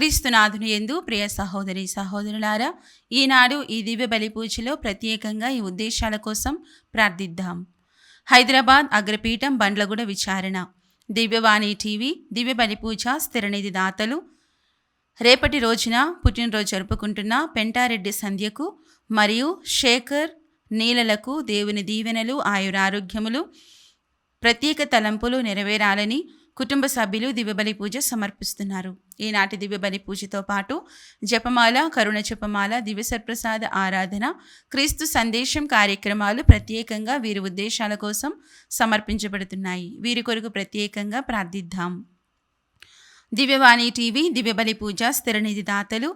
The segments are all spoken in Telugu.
క్రీస్తునాథుని యందు ప్రియ సహోదరి సహోదరులారా, ఈనాడు ఈ దివ్య బలి పూజలో ప్రత్యేకంగా ఈ ఉద్దేశాల కోసం ప్రార్థిద్దాం. హైదరాబాద్ అగ్రపీఠం బండ్లగూడ విచారణ, దివ్యవాణి టీవీ దివ్య బలి పూజ స్థిరనిధి దాతలు రేపటి రోజున పుట్టినరోజు జరుపుకుంటున్న పెంటారెడ్డి సంధ్యకు మరియు శేఖర్ నీలలకు దేవుని దీవెనలు, ఆయురారోగ్యములు, ప్రత్యేక తలంపులు నెరవేరాలని కుటుంబ సభ్యులు దివ్యబలి పూజ సమర్పిస్తున్నారు. ఈనాటి దివ్యబలి పూజతో పాటు జపమాల, కరుణ జపమాల, దివ్యసర్ప్రసాద ఆరాధన, క్రీస్తు సందేశం కార్యక్రమాలు ప్రత్యేకంగా వీరి ఉద్దేశాల కోసం సమర్పించబడుతున్నాయి. వీరి కొరకు ప్రత్యేకంగా ప్రార్థిద్దాం. దివ్యవాణి టీవీ దివ్యబలి పూజ స్థిరనిధి దాతలు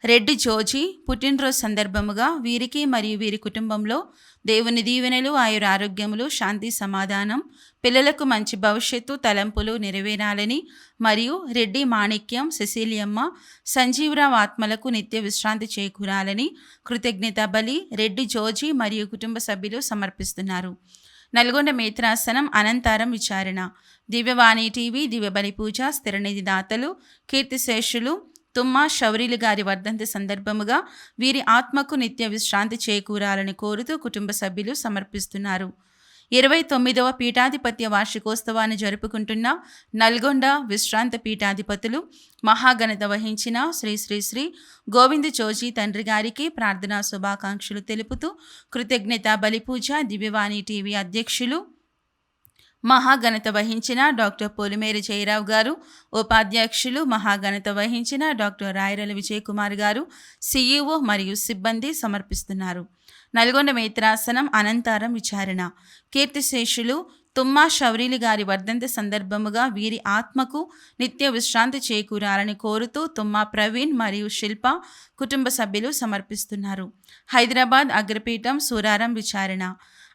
రెడ్డి జోజీ పుట్టినరోజు సందర్భముగా వీరికి మరియు వీరి కుటుంబంలో దేవుని దీవెనలు, ఆయురారోగ్యములు, శాంతి సమాధానం, పిల్లలకు మంచి భవిష్యత్తు, తలంపులు నెరవేరాలని మరియు రెడ్డి మాణిక్యం, సెసిలియమ్మ, సంజీవరావు ఆత్మలకు నిత్య విశ్రాంతి చేకూరాలని కృతజ్ఞత బలి రెడ్డి జోజీ మరియు కుటుంబ సభ్యులు సమర్పిస్తున్నారు. నల్గొండ మేత్రాసనం అనంతారం విచారణ, దివ్యవాణి టీవీ దివ్యబలి పూజ స్థిరనిధి దాతలు కీర్తిశేషులు తుమ్మా శౌరీలు గారి వర్ధంతి సందర్భముగా వీరి ఆత్మకు నిత్య విశ్రాంతి చేకూరాలని కోరుతూ కుటుంబ సభ్యులు సమర్పిస్తున్నారు. 29వ పీఠాధిపత్య వార్షికోత్సవాన్ని జరుపుకుంటున్న నల్గొండ విశ్రాంత పీఠాధిపతులు మహాఘనత వహించిన శ్రీ శ్రీ శ్రీ గోవింద జోజీ తండ్రి గారికి ప్రార్థనా శుభాకాంక్షలు తెలుపుతూ కృతజ్ఞత బలిపూజ దివ్యవాణి టీవీ అధ్యక్షులు మహాఘనత వహించిన డాక్టర్ పొలిమేరి జయరావు గారు, ఉపాధ్యక్షులు మహాఘనత వహించిన డాక్టర్ రాయరల విజయ్ కుమార్ గారు, సిఇఓ మరియు సిబ్బంది సమర్పిస్తున్నారు. నల్గొండ మేత్రాసనం అనంతారం విచారణ, కీర్తిశేషులు తుమ్మా శౌరీలు గారి వర్ధంతి సందర్భముగా వీరి ఆత్మకు నిత్య విశ్రాంతి చేకూరాలని కోరుతూ తుమ్మా ప్రవీణ్ మరియు శిల్ప కుటుంబ సభ్యులు సమర్పిస్తున్నారు. హైదరాబాద్ అగ్రపీఠం సూరారం విచారణ,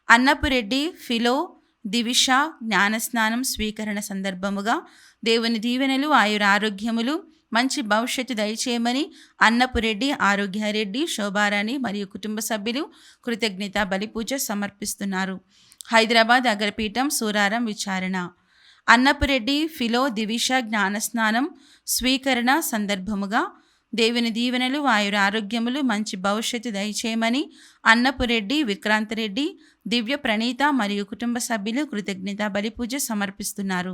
అన్నపురెడ్డి ఫిలో దివిష జ్ఞానస్నానం స్వీకరణ సందర్భముగా దేవుని దీవెనలు, ఆయురారోగ్యములు, మంచి భవిష్యత్తు దయచేయమని అన్నపురెడ్డి, ఆరోగ్యారెడ్డి, శోభారాణి మరియు కుటుంబ సభ్యులు కృతజ్ఞత బలిపూజ సమర్పిస్తున్నారు. హైదరాబాద్ అగ్రపీఠం సూరారం విచారణ, అన్నపురెడ్డి ఫిలో దివిష జ్ఞానస్నానం స్వీకరణ సందర్భముగా దేవుని దీవెనలు, ఆయురారోగ్యములు, మంచి భవిష్యత్తు దయచేయమని అన్నపురెడ్డి, విక్రాంతరెడ్డి, దివ్య ప్రణీత మరియు కుటుంబ సభ్యులు కృతజ్ఞత బలిపూజ సమర్పిస్తున్నారు.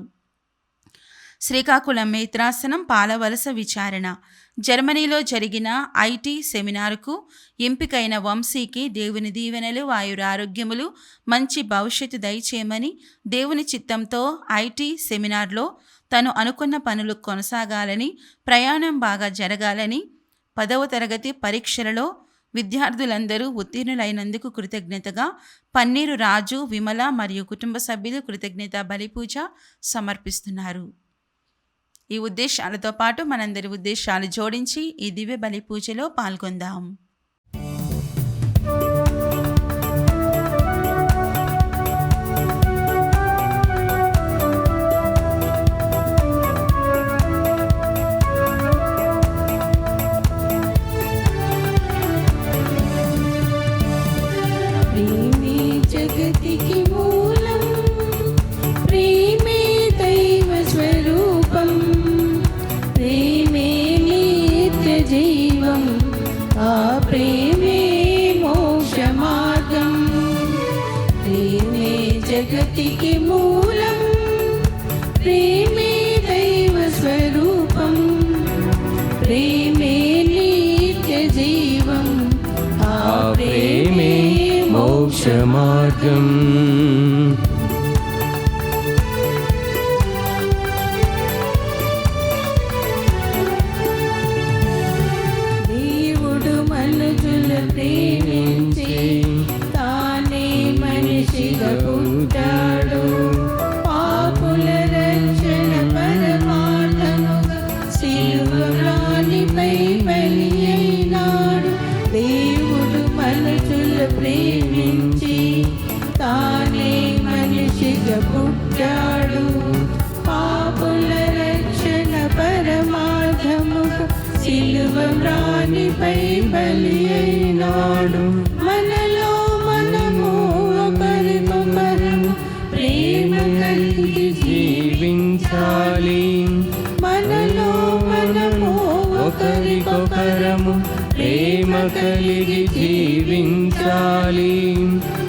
శ్రీకాకుళం మేత్రాసనం పాలవలస విచారణ, జర్మనీలో జరిగిన ఐటీ సెమినార్కు ఎంపికైన వంశీకి దేవుని దీవెనలు, ఆయురారోగ్యములు, మంచి భవిష్యత్తు దయచేయమని దేవుని చిత్తంతో ఐటీ సెమినార్లో తను అనుకున్న పనులు కొనసాగాలని, ప్రయాణం బాగా జరగాలని, 10వ తరగతి పరీక్షలలో విద్యార్థులందరూ ఉత్తీర్ణులైనందుకు కృతజ్ఞతగా పన్నీరు రాజు, విమల మరియు కుటుంబ సభ్యులు కృతజ్ఞత బలిపూజ సమర్పిస్తున్నారు. ఈ ఉద్దేశాలతో పాటు మనందరి ఉద్దేశాలు జోడించి ఈ దివ్య బలి పూజలో పాల్గొందాం. జగతికి మూలం ప్రేమే దైవ స్వరూపం, ప్రేమే నిత్య జీవం, ఆ ప్రేమే మోక్ష మార్గం. దేవుడు మనుషుల ప్రేమించి తానే మనిషిగా పుట్టాడు, పాపుల రక్షణ పరమార్థముగా శిలువరాణిపై బలి అయినాడు. దేవుడు మనుషుల ప్రేమించి తానే మనిషిగా పుట్టాడు, పాపుల రక్షణ పరమార్థముగా శిలువరాణిపై బలి అయినాడు. మనలో మనము ఒకరికొకరు ప్రేమ కలిగి జీవించాలి, మనలో మనము కలిగి జీవించాలి.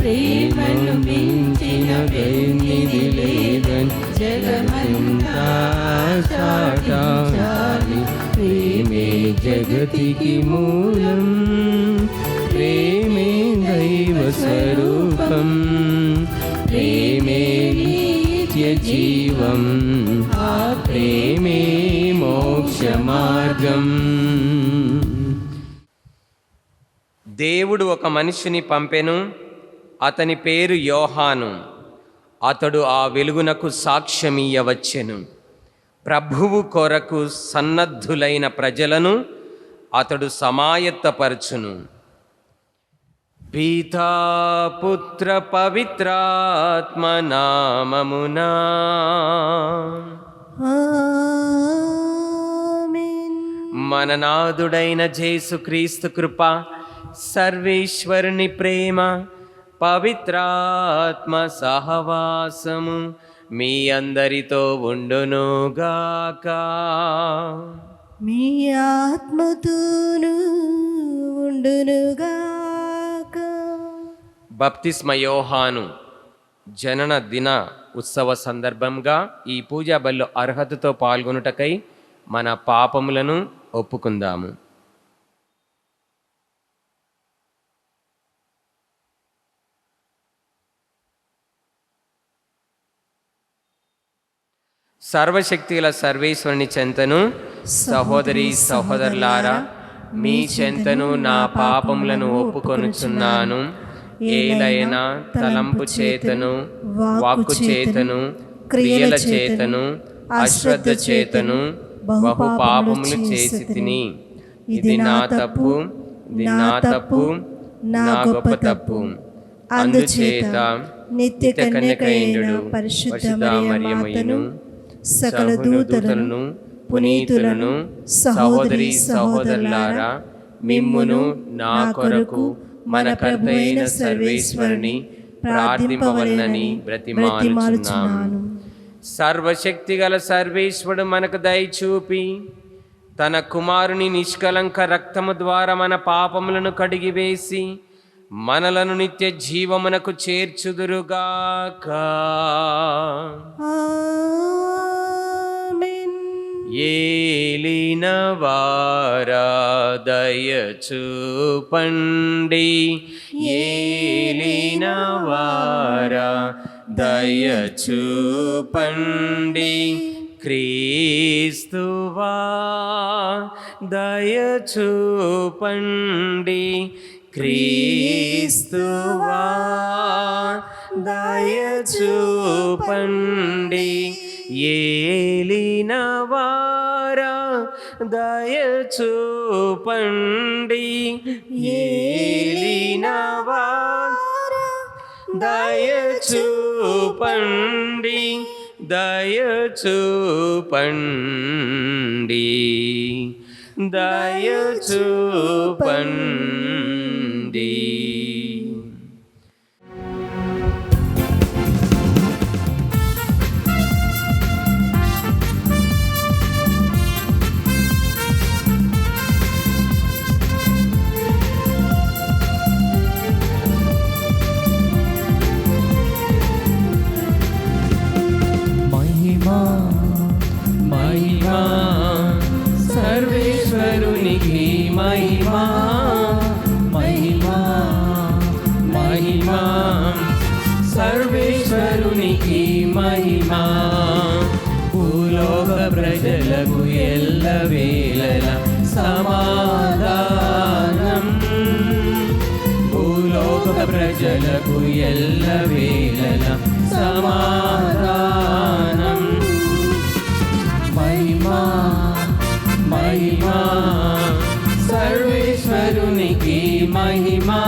ప్రేమను మించిన వెన్నిది లేదని జగమంతా చాటించాలి. ప్రేమే జగతికి మూలం, ప్రేమే దైవ స్వరూపం, ప్రేమే నిత్య జీవం, ఆ ప్రేమే మోక్ష మార్గం. దేవుడు ఒక మనిషిని పంపెను, అతని పేరు యోహాను. అతడు ఆ వెలుగునకు సాక్ష్యమియ్యవచ్చెను. ప్రభువు కొరకు సన్నద్ధులైన ప్రజలను అతడు సమాయత్తపరచును. పితా పుత్ర పవిత్రాత్మ నామమునా. మన నాథుడైన యేసుక్రీస్తు కృప, సర్వేశ్వరుని ప్రేమ, పవిత్రాత్మ సహవాసము మీ అందరితో ఉండునుగాక. మీ ఆత్మతోను ఉండునుగాక. బప్తిస్మ యోహాను జనన దిన ఉత్సవ సందర్భంగా ఈ పూజా బలిలో అర్హతతో పాల్గొనుటకై మన పాపములను ఒప్పుకుందాము. సర్వశక్తిగల సర్వేశ్వరుని చెంతను, సహోదరి సహోదరులారా, మీ చెంతను నా పాపములను ఒప్పుకొనుచున్నాను. ఏలైనా తలంపు చేతను, వాక్కు చేతను, క్రియల చేతను, అశ్రద్ధ చేతను బహు పాపములు చేసి తిని. ఇది నా తప్పు, నా గొప్ప తప్పు. అందుచేత నిత్య కన్యకైన పరిశుద్ధ మరియమ్మను, సకల దూతలను, పునీతులను, సహోదరి సహోదరులారా, మిమ్మును నా కొరకు మన కర్తయైన సర్వేశ్వరుని ప్రార్థింపవలనని బ్రతిమాలుచున్నాను. సర్వశక్తిగల సర్వేశ్వరుడు మనకు దయచూపి తన కుమారుని నిష్కలంక రక్తము ద్వారా మన పాపములను కడిగివేసి మనలను నిత్య జీవమునకు చేర్చుదురుగాక. ఏలిన వారా దయచూపండి, ఏలిన వారా దయచూపండి. క్రీస్తువా దయచూపండి, క్రీస్తువా దయచూపండి. ఏలిన వారా దయచూపండి, ఏలిన వారా దయచూపండి, దయచూపండి, దయచూపండి. మహిమా సర్వేశ్వరునికి మహిమా, మహిమా, మహిమా సర్వేశ్వరునికి మహిమా. భూలోక ప్రజలకు ఎల్లవేళల సమాధానం, భూలోక ప్రజలకు ఎల్లవేళల సమాధానం. మహిమా, మహిమా సర్వేశ్వరునికి మహిమా,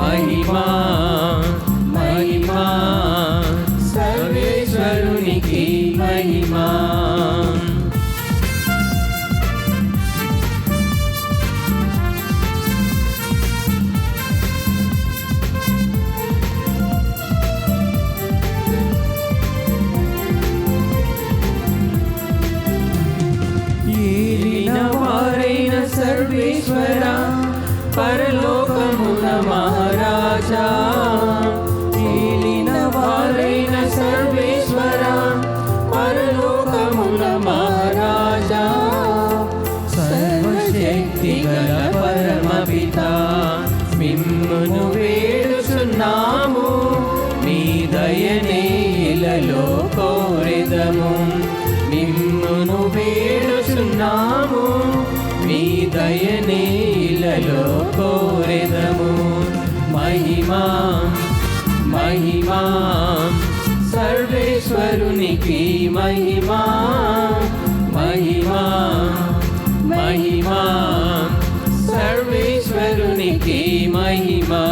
మహిమా, మహిమా సర్వేశ్వరునికి మహిమా. దయనే ఇలలో కోరెదము. మిమ్మును వేడుచున్నాము, మీ దయనే ఇలలో కోరెదము. మహిమా మహిమా సర్వేశ్వరునికి మహిమా, మహిమా మహిమా సర్వేశ్వరునికి మహిమా.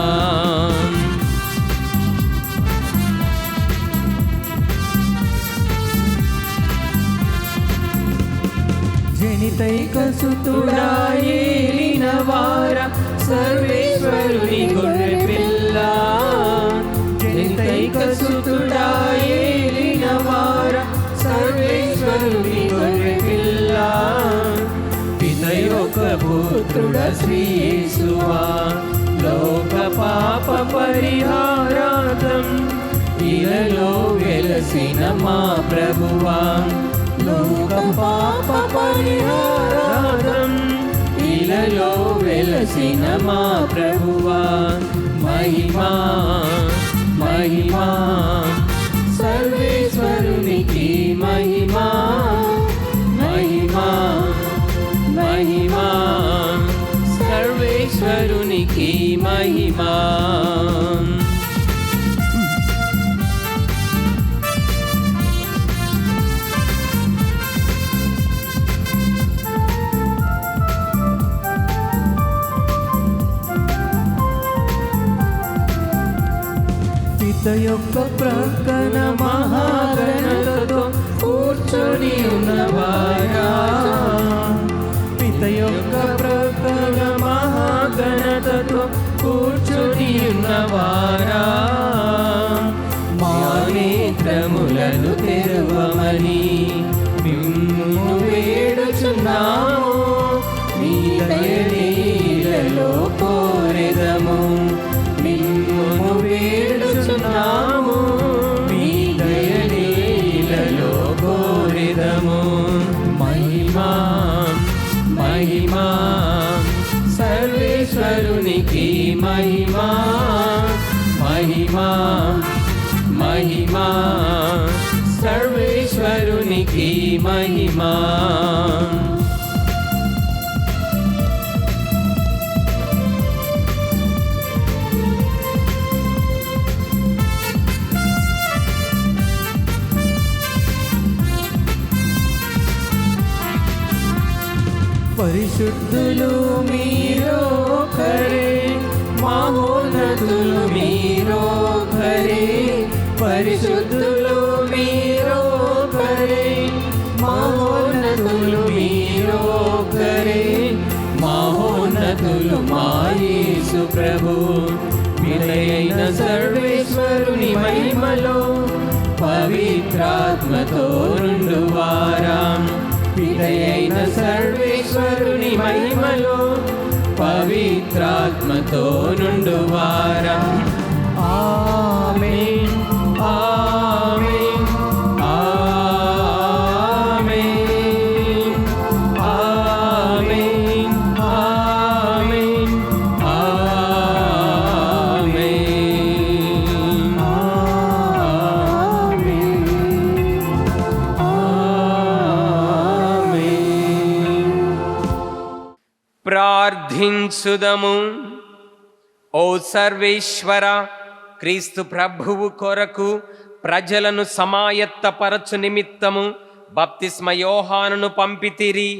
జనితైక సుతుడా ఏలిన వార సర్వేశ్వరుని గొర్రె పిల్ల. జనితైక సుతుడా ఏలిన వార సర్వేశ్వరుని గొర్రె పిల్ల. పితయొక పుత్రుడ శ్రీ యేసువా, లోక పాప పరిహారార్థం ఇలలో వెలసిన మా ప్రభువా. లోక పాప పరిహారార్థం ఇలలో వెలసిన మా ప్రభువా. మహిమా మహిమా సర్వేశ్వరునికి మహిమా, మహిమా మహిమా సర్వేశ్వరునికి మహిమా. పిత యొక్క ప్రక్కన మహాగణతతో కూర్చొని ఉన్నవారా. పిత యొక్క ప్రక్కన మహాగణతతో కూర్చొని ఉన్నవారా. మా నేత్రములను తెరవమని మిమ్ము వేడుచున్నాము, మీ దయనీలలో కోరెదము. మిమ్మును వేడుచున్నాము, మీ దయనీలలో కోరెదము. మహిమా మహిమా సర్వేశ్వరునికి మహిమా, మహిమా మహిమా సర్వేశ్వరునికి మహిమా. పరిశుద్ధులు మీరొకరే, మహోన్నతులు మీరొకరే. పరిశుద్ధులు మీరొకరే, మహోన్నతులు మీరొకరే. మహోన్నతులు మా యేసు ప్రభు. విలయైన సర్వేశ్వరుని మహిమలో పవిత్రాత్మతో నుండువారా. పితయైన సర్వేశ్వరుని మహిమలో పవిత్రాత్మతో నుండువారా. ఆమేన్ ఆమేన్ ఆమేన్ ఆమేన్ ఆమేన్ ఆమేన్. ప్రార్థించుదము. ఓ సర్వేశ్వర, క్రీస్తు ప్రభువు కొరకు ప్రజలను సమాయత్తపరచు నిమిత్తము బప్తిస్మ యోహానును పంపితిరి.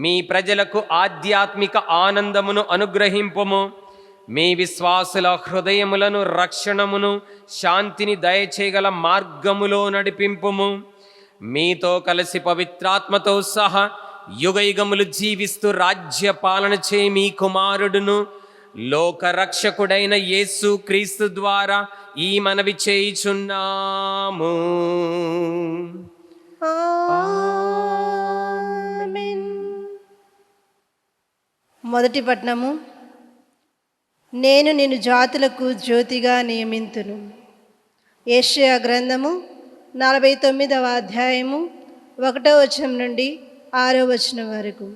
మీ ప్రజలకు ఆధ్యాత్మిక ఆనందమును అనుగ్రహింపుము. మీ విశ్వాసుల హృదయములను రక్షణమును శాంతిని దయచేయగల మార్గములో నడిపింపుము. మీతో కలిసి పవిత్రాత్మతో సహా యుగయుగములు జీవిస్తూ రాజ్య పాలన చే మీ కుమారుడును లోకరక్షకుడైన యేసు క్రీస్తు ద్వారా ఈ మనవి చేయుచున్నాము. ఆమేన్. మొదటి పట్నము. నేను నిన్ను జాతులకు జ్యోతిగా నియమింతును. యెషయా గ్రంథము 49వ అధ్యాయము 1వ వచనం నుండి 6వ వచనం వరకు.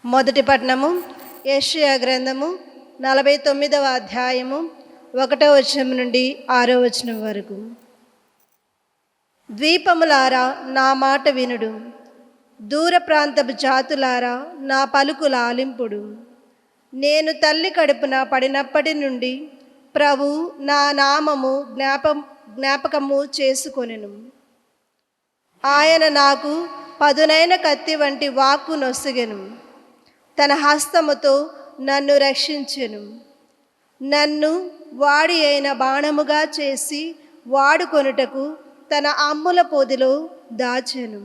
మొదటి పట్నము. యెషయా గ్రంథము 49వ అధ్యాయము 1వ వచనం నుండి 6వ వచనం వరకు. ద్వీపములారా నా మాట వినుడు, దూర ప్రాంతపు జాతులారా నా పలుకుల ఆలింపుడు. నేను తల్లి కడుపున పడినప్పటి నుండి ప్రభు నా నామము జ్ఞాపకము చేసుకొనెను. ఆయన నాకు పదునైన కత్తి వంటి వాక్కు నొసగెను. తన హస్తముతో నన్ను రక్షించెను. నన్ను వాడి అయిన బాణముగా చేసి వాడుకొనుటకు తన అమ్ముల పొదిలో దాచెను.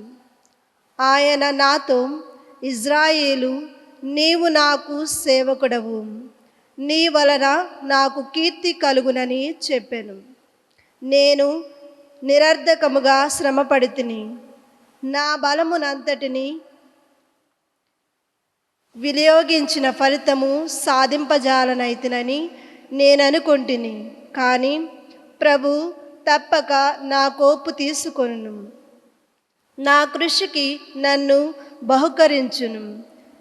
ఆయన నాతో, ఇజ్రాయేలు, నీవు నాకు సేవకుడవు, నీ వలన నాకు కీర్తి కలుగునని చెప్పెను. నేను నిరర్ధకముగా శ్రమపడితిని, నా బలమునంతటిని వినియోగించిన ఫలితము సాధింపజాలనైతినని నేననుకొంటిని. కానీ ప్రభు తప్పక నా కోపు తీసుకొనును, నా కృషికి నన్ను బహుకరించును.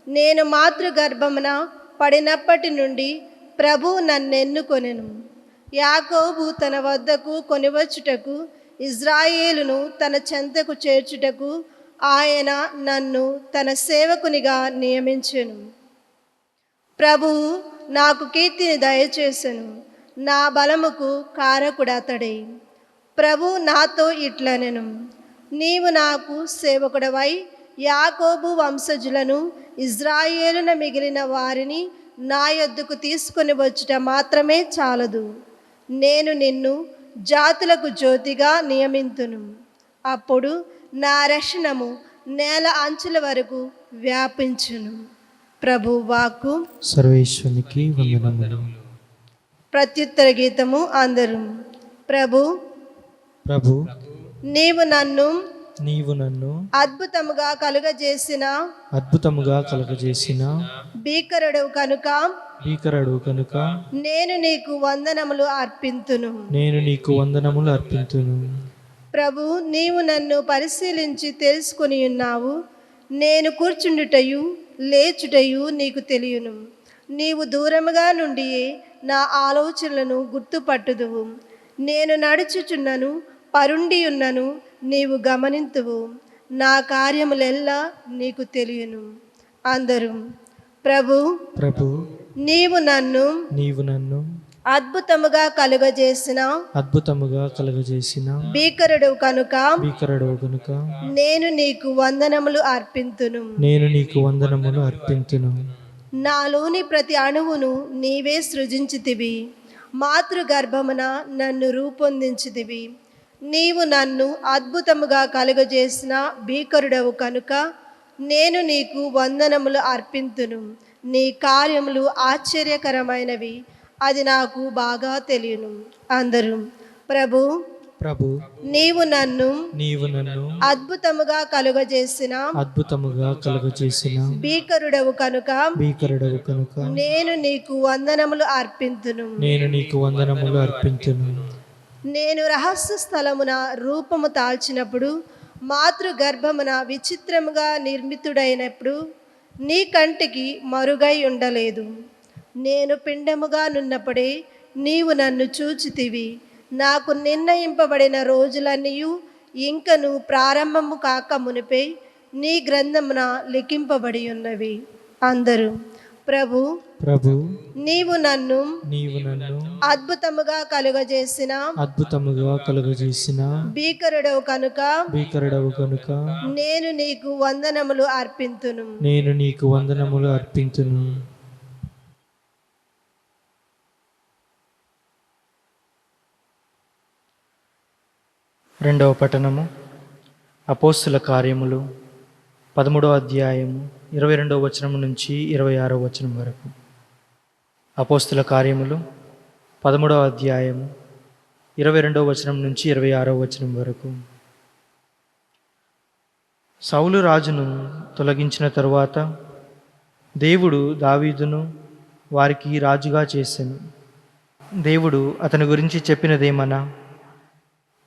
నేను మాతృగర్భమున పడినప్పటి నుండి ప్రభు నన్నెన్నుకొనెను. యాకోబు తన వద్దకు కొనివచ్చుటకు, ఇజ్రాయేలును తన చెంతకు చేర్చుటకు ఆయన నన్ను తన సేవకునిగా నియమించెను. ప్రభువు నాకు కీర్తిని దయచేసెను, నా బలముకు కారకుడతడే. ప్రభు నాతో ఇట్లనెను, నీవు నాకు సేవకుడవై యాకోబు వంశజులను, ఇజ్రాయేలున మిగిలిన వారిని నా యొద్దకు తీసుకొని వచ్చుట మాత్రమే చాలదు. నేను నిన్ను జాతులకు జ్యోతిగా నియమింతును. అప్పుడు నా రక్షణము నేల అంచుల వరకు వ్యాపించును. ప్రభు వాక్కు. సర్వేశ్వరునికి వందనములు. ప్రత్యుత్తర గీతము అందరం. ప్రభు ప్రభు నీవు నన్ను అద్భుతముగా కలుగజేసిన భీకరుడవు కనుక నేను నీకు వందనములు అర్పింతును. ప్రభు నీవు నన్ను పరిశీలించి తెలుసుకొని ఉన్నావు. నేను కూర్చుండుటయు లేచుటయు నీకు తెలియను. నీవు దూరముగా నుండి నా ఆలోచనలను గుర్తుపట్టుదువు. నేను నడుచుచున్నను, పరుండియున్నను, నీవు గమనింతువు. నా కార్యములెల్లా నీకు తెలియను. అందరూ. ప్రభు నీవు నన్ను అద్భుతముగా కలుగజేసిన భీకరుడు కనుక నేను నీకు వందనములు అర్పింతును. నాలోని ప్రతి అణువును నీవే సృజించితివి. మాతృగర్భమున నన్ను రూపొందించితివి. నీవు నన్ను అద్భుతముగా కలుగజేసిన భీకరుడవు కనుక నేను నీకు వందనములు అర్పింతును. నీ కార్యములు ఆశ్చర్యకరమైనవి, అది నాకు బాగా తెలియను. అందరూ. ప్రభు నీవు నన్ను అద్భుతముగా కలుగజేసిన భీకరుడవు కనుక నేను నీకు వందనములు అర్పింతును. నేను రహస్య స్థలమున రూపము తాల్చినప్పుడు, మాతృగర్భమున విచిత్రముగా నిర్మితుడైనప్పుడు నీ కంటికి మరుగై ఉండలేదు. నేను పిండముగా నున్నప్పుడే నీవు నన్ను చూచితివి. నాకు నిర్ణయింపబడిన రోజులన్నీయు ఇంకను ప్రారంభము కాక మునిపే నీ గ్రంథమున లిఖింపబడి ఉన్నవి. అందరూ. ప్రభు నీవు నన్ను అద్భుతముగా కలుగజేసిన భీకరుడవు కనుక నేను నీకు వందనములు అర్పింతును. రెండవ పఠనము. అపోస్తుల కార్యములు 13వ అధ్యాయము 22వ వచనం నుంచి 26వ వచనం వరకు. అపోస్తుల కార్యములు 13వ అధ్యాయము 22వ వచనం నుంచి 26వ వచనం వరకు. సౌలు రాజును తొలగించిన తరువాత దేవుడు దావీదును వారికి రాజుగా చేసెను. దేవుడు అతని గురించి చెప్పినదేమన్నా,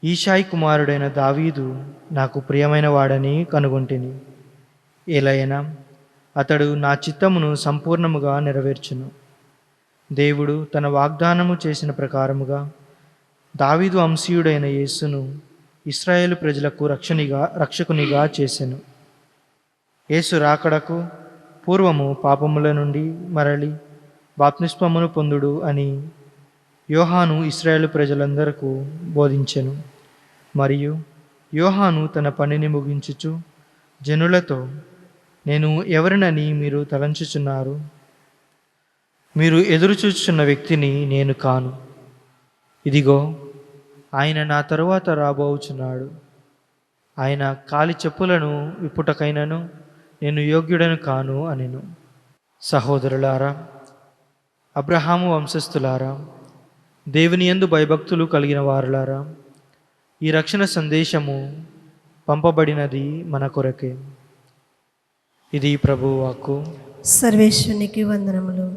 ఈషాయి కుమారుడైన దావీదు నాకు ప్రియమైన వాడని కనుగొంటిని. ఏలైనా అతడు నా చిత్తమును సంపూర్ణముగా నెరవేర్చును. దేవుడు తన వాగ్దానము చేసిన ప్రకారముగా దావీదు వంశీయుడైన యేసును ఇశ్రాయేలు ప్రజలకు రక్షకునిగా చేసెను. యేసు రాకడకు పూర్వము పాపముల నుండి మరలి బాప్తిస్మమును పొందుడు అని యోహాను ఇశ్రాయేలు ప్రజలందరకు బోధించెను. మరియు యోహాను తన పనిని ముగించుచు జనులతో, నేను ఎవరినని మీరు తలంచుచున్నారు? మీరు ఎదురుచూచుచున్న వ్యక్తిని నేను కాను. ఇదిగో, ఆయన నా తరువాత రాబోచున్నాడు. ఆయన కాలి చెప్పులను విప్పుటకైనను నేను యోగ్యుడను కాను అనెను. సహోదరులారా, అబ్రహాము వంశస్థులారా, దేవుని యందు భయభక్తులు కలిగిన వారులారా, ఈ రక్షణ సందేశము పంపబడినది మన కొరకే. ఇది ప్రభువు వాక్కు. సర్వేశ్వరునికి వందనములు.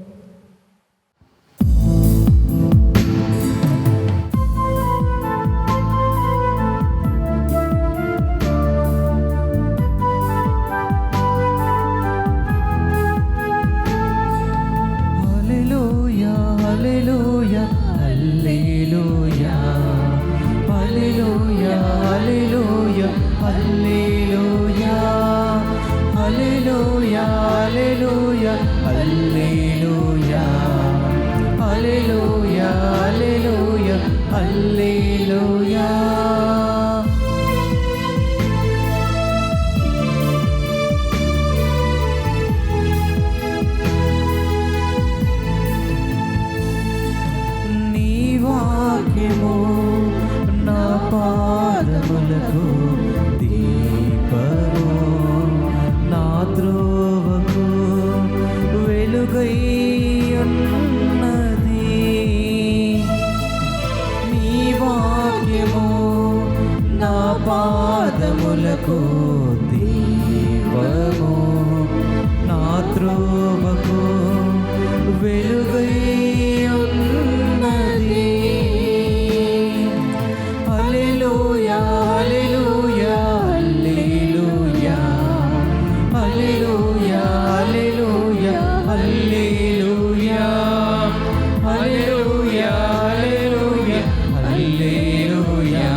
పాదములకు దీపము, నా త్రోవకు వెలుగై ఉన్నది. హల్లెలూయా హల్లెలూయా హల్లెలూయా హల్లెలూయా హల్లెలూయా హల్లెలూయా హల్లెలూయా హల్లెలూయా హల్లెలూయా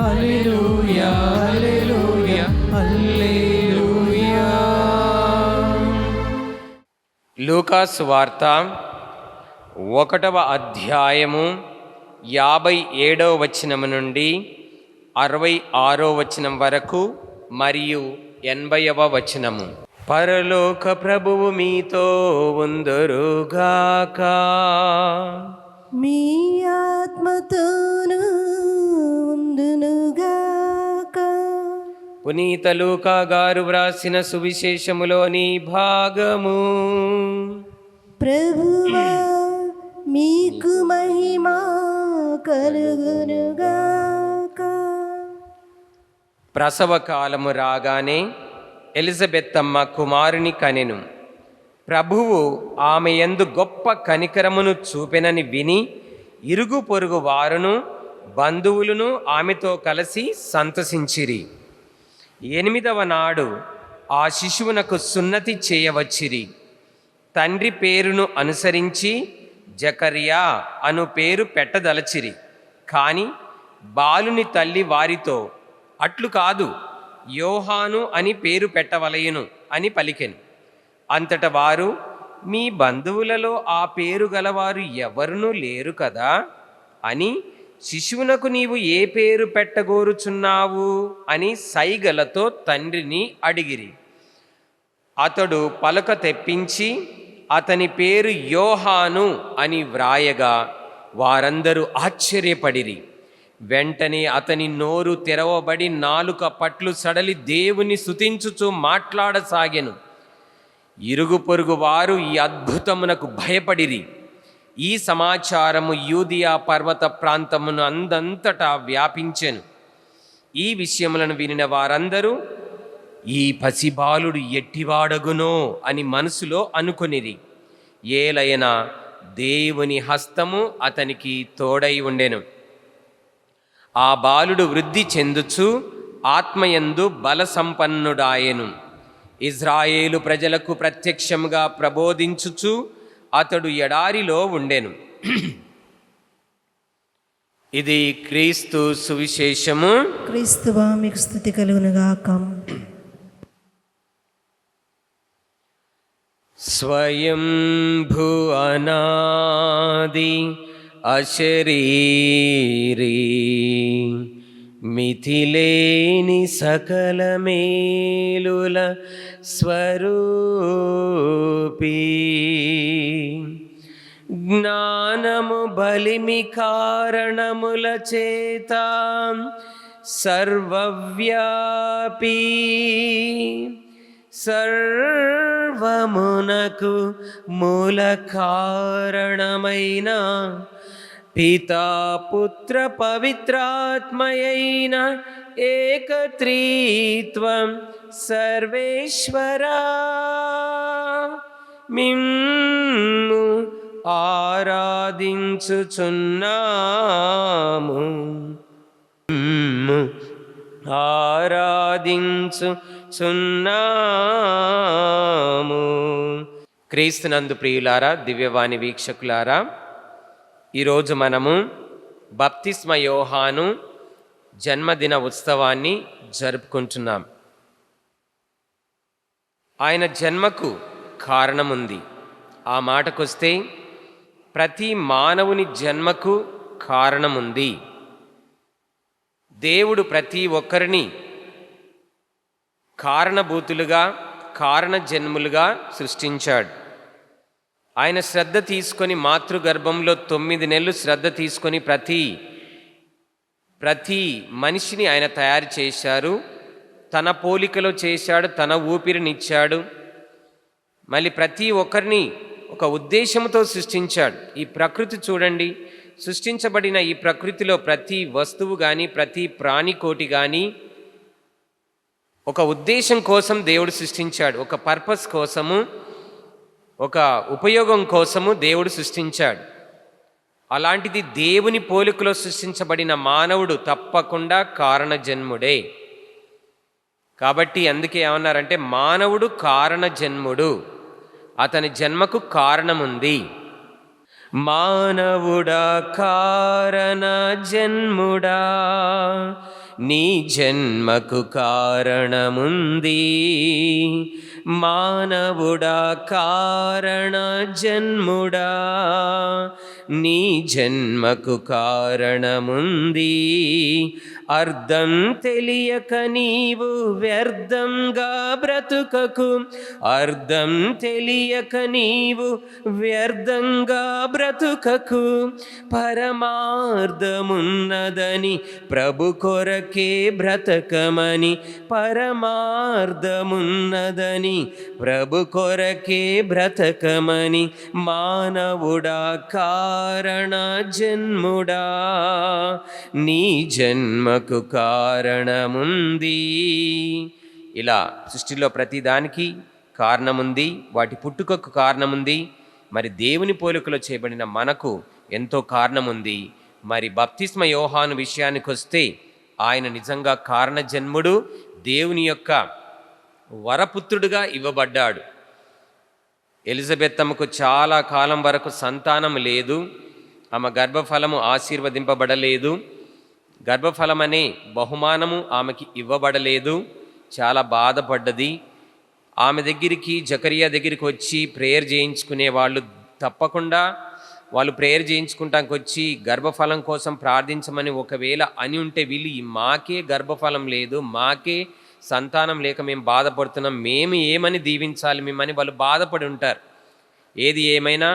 హల్లెలూయా హల్లెలూయా హల్లెలూయా. లూకాసు వార్త 1వ అధ్యాయము 57వ వచనము నుండి 66వ వచనం వరకు మరియు 80వ వచనము. పరలోక ప్రభువు మీతో ఉందురుగాక. మీ ఆత్మతోను ఉండునుగాక. పునీత లూకా గారు వ్రాసిన సువిశేషములోని భాగము. ప్రభువా, మీకు మహిమ కలుగునుగాక. ప్రసవ కాలము రాగానే ఎలిజబెత్తమ్మ కుమారుని కనెను. ప్రభువు ఆమె యందు గొప్ప కనికరమును చూపెనని విని ఇరుగు పొరుగు వారును బంధువులను ఆమెతో కలిసి సంతసించిరి. 8వ నాడు ఆ శిశువునకు సున్నతి చేయవచ్చిరి. తండ్రి పేరును అనుసరించి జకరియా అను పేరు పెట్టదలచిరి. కాని బాలుని తల్లి వారితో, అట్లు కాదు, యోహాను అని పేరు పెట్టవలయును అని పలికెను. అంతట వారు, మీ బంధువులలో ఆ పేరు గలవారు ఎవరునూ లేరు కదా అని, శిశువునకు నీవు ఏ పేరు పెట్టగోరుచున్నావు అని సైగలతో తండ్రిని అడిగిరి. అతడు పలక తెప్పించి అతని పేరు యోహాను అని వ్రాయగా వారందరూ ఆశ్చర్యపడిరి. వెంటనే అతని నోరు తెరవబడి నాలుక పట్లు సడలి దేవుని స్తుతించుచూ మాట్లాడసాగెను. ఇరుగు పొరుగు వారు ఈ అద్భుతమునకు భయపడిరి. ఈ సమాచారము యూదియా పర్వత ప్రాంతమును అందంతటా వ్యాపించెను. ఈ విషయములను వినిన వారందరూ, ఈ పసిబాలుడు ఎట్టివాడగునో అని మనసులో అనుకొనిరి. ఏలైనా దేవుని హస్తము అతనికి తోడై ఉండెను. ఆ బాలుడు వృద్ధి చెందుచు ఆత్మయందు బల సంపన్నుడాయెను. ఇజ్రాయేలు ప్రజలకు ప్రత్యక్షముగా ప్రబోధించుచు అతడు ఎడారిలో ఉండెను. ఇది క్రీస్తు సువిశేషము. క్రీస్తువా మీకు స్తుతి కలుగునుగాక. స్వయంభూ అనాది అశరీరీ మితిలేని సకల మేలుల స్వరూపీ జ్ఞానము బలిమి కారణముల చేత సర్వవ్యాపీ సర్వమునకు మూల కారణమైన పితా పుత్ర పవిత్రాత్మయైన ఏకత్రీత్వం సర్వేశ్వరా మిమ్ము ఆరాధించుచున్నాము ఆరాధించుచున్నాము. క్రీస్తునందు ప్రియులారా, దివ్యవాణి వీక్షకులారా, ఈరోజు మనము బప్తిస్మ యోహాను జన్మదిన ఉత్సవాన్ని జరుపుకుంటున్నాం. ఆయన జన్మకు కారణముంది. ఆ మాటకొస్తే ప్రతి మానవుని జన్మకు కారణముంది. దేవుడు ప్రతి ఒక్కరిని కారణభూతులుగా కారణ జన్ములుగా సృష్టించాడు. ఆయన శ్రద్ధ తీసుకొని మాతృగర్భంలో 9 నెలలు శ్రద్ధ తీసుకొని ప్రతి మనిషిని ఆయన తయారు చేశారు. తన పోలికలో చేశాడు, తన ఊపిరినిచ్చాడు. మళ్ళీ ప్రతి ఒక్కరిని ఒక ఉద్దేశంతో సృష్టించాడు. ఈ ప్రకృతి చూడండి, సృష్టించబడిన ఈ ప్రకృతిలో ప్రతి వస్తువు కానీ ప్రతి ప్రాణికోటి కానీ ఒక ఉద్దేశం కోసం దేవుడు సృష్టించాడు. ఒక పర్పస్ కోసము, ఒక ఉపయోగం కోసము దేవుడు సృష్టించాడు. అలాంటిది దేవుని పోలికలో సృష్టించబడిన మానవుడు తప్పకుండా కారణ జన్ముడే. కాబట్టి అందుకే ఏమన్నారంటే మానవుడు కారణ జన్ముడు, అతని జన్మకు కారణముంది. మానవుడా కారణ జన్ముడా, నీ జన్మకు కారణముంది. మానవుడా కారణ జన్ముడా, నీ జన్మకు కారణముంది. అర్థం తెలియక నీవు వ్యర్థంగా బ్రతుకకు, అర్థం తెలియక నీవు వ్యర్థంగా బ్రతుకకు. పరమార్థమున్నదని ప్రభు కొరకే బ్రతకమని, పరమార్థమున్నదని ప్రభు కొరకే బ్రతకమని. మానవుడా కారణ జన్ముడా, నీ జన్మకు కారణముంది. ఇలా సృష్టిలో ప్రతిదానికి కారణముంది, వాటి పుట్టుకకు కారణముంది. మరి దేవుని పోలికలో చేయబడిన మనకు ఎంతో కారణముంది. మరి బప్తిస్మ యోహాను విషయానికి వస్తే ఆయన నిజంగా కారణ జన్ముడు, దేవుని యొక్క వరపుత్రుడుగా ఇవ్వబడ్డాడు. ఎలిజబెత్తమ్మకు చాలా కాలం వరకు సంతానం లేదు. ఆమె గర్భఫలము ఆశీర్వదింపబడలేదు. గర్భఫలం అనే బహుమానము ఆమెకి ఇవ్వబడలేదు. చాలా బాధపడ్డది. ఆమె దగ్గరికి జకరియా దగ్గరికి వచ్చి ప్రేయర్ చేయించుకునే వాళ్ళు తప్పకుండా వాళ్ళు ప్రేయర్ చేయించుకుంటానికి వచ్చి గర్భఫలం కోసం ప్రార్థించమని ఒకవేళ అని ఉంటే వీళ్ళు మాకే గర్భఫలం లేదు, మాకే సంతానం లేక మేము బాధపడుతున్నాం, మేము ఏమని దీవించాలి మిమ్మని వాళ్ళు బాధపడి ఉంటారు. ఏది ఏమైనా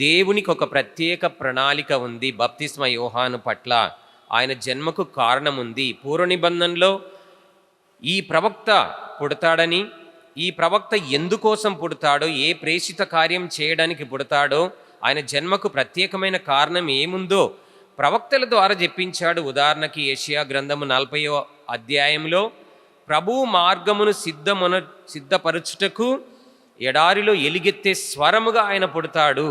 దేవునికి ఒక ప్రత్యేక ప్రణాళిక ఉంది బప్తిస్మ యోహాను పట్ల. ఆయన జన్మకు కారణం ఉంది. పూర్వ నిబంధనలో ఈ ప్రవక్త పుడతాడని, ఈ ప్రవక్త ఎందుకోసం పుడతాడో, ఏ ప్రేషిత కార్యం చేయడానికి పుడతాడో, ఆయన జన్మకు ప్రత్యేకమైన కారణం ఏముందో ప్రవక్తల ద్వారా చెప్పించాడు. ఉదాహరణకి యెషయా గ్రంథము 40వ అధ్యాయంలో ప్రభువు మార్గమును సిద్ధపరచుటకు ఎడారిలో ఎలుగెత్తే స్వరముగా ఆయన పుడతాడు.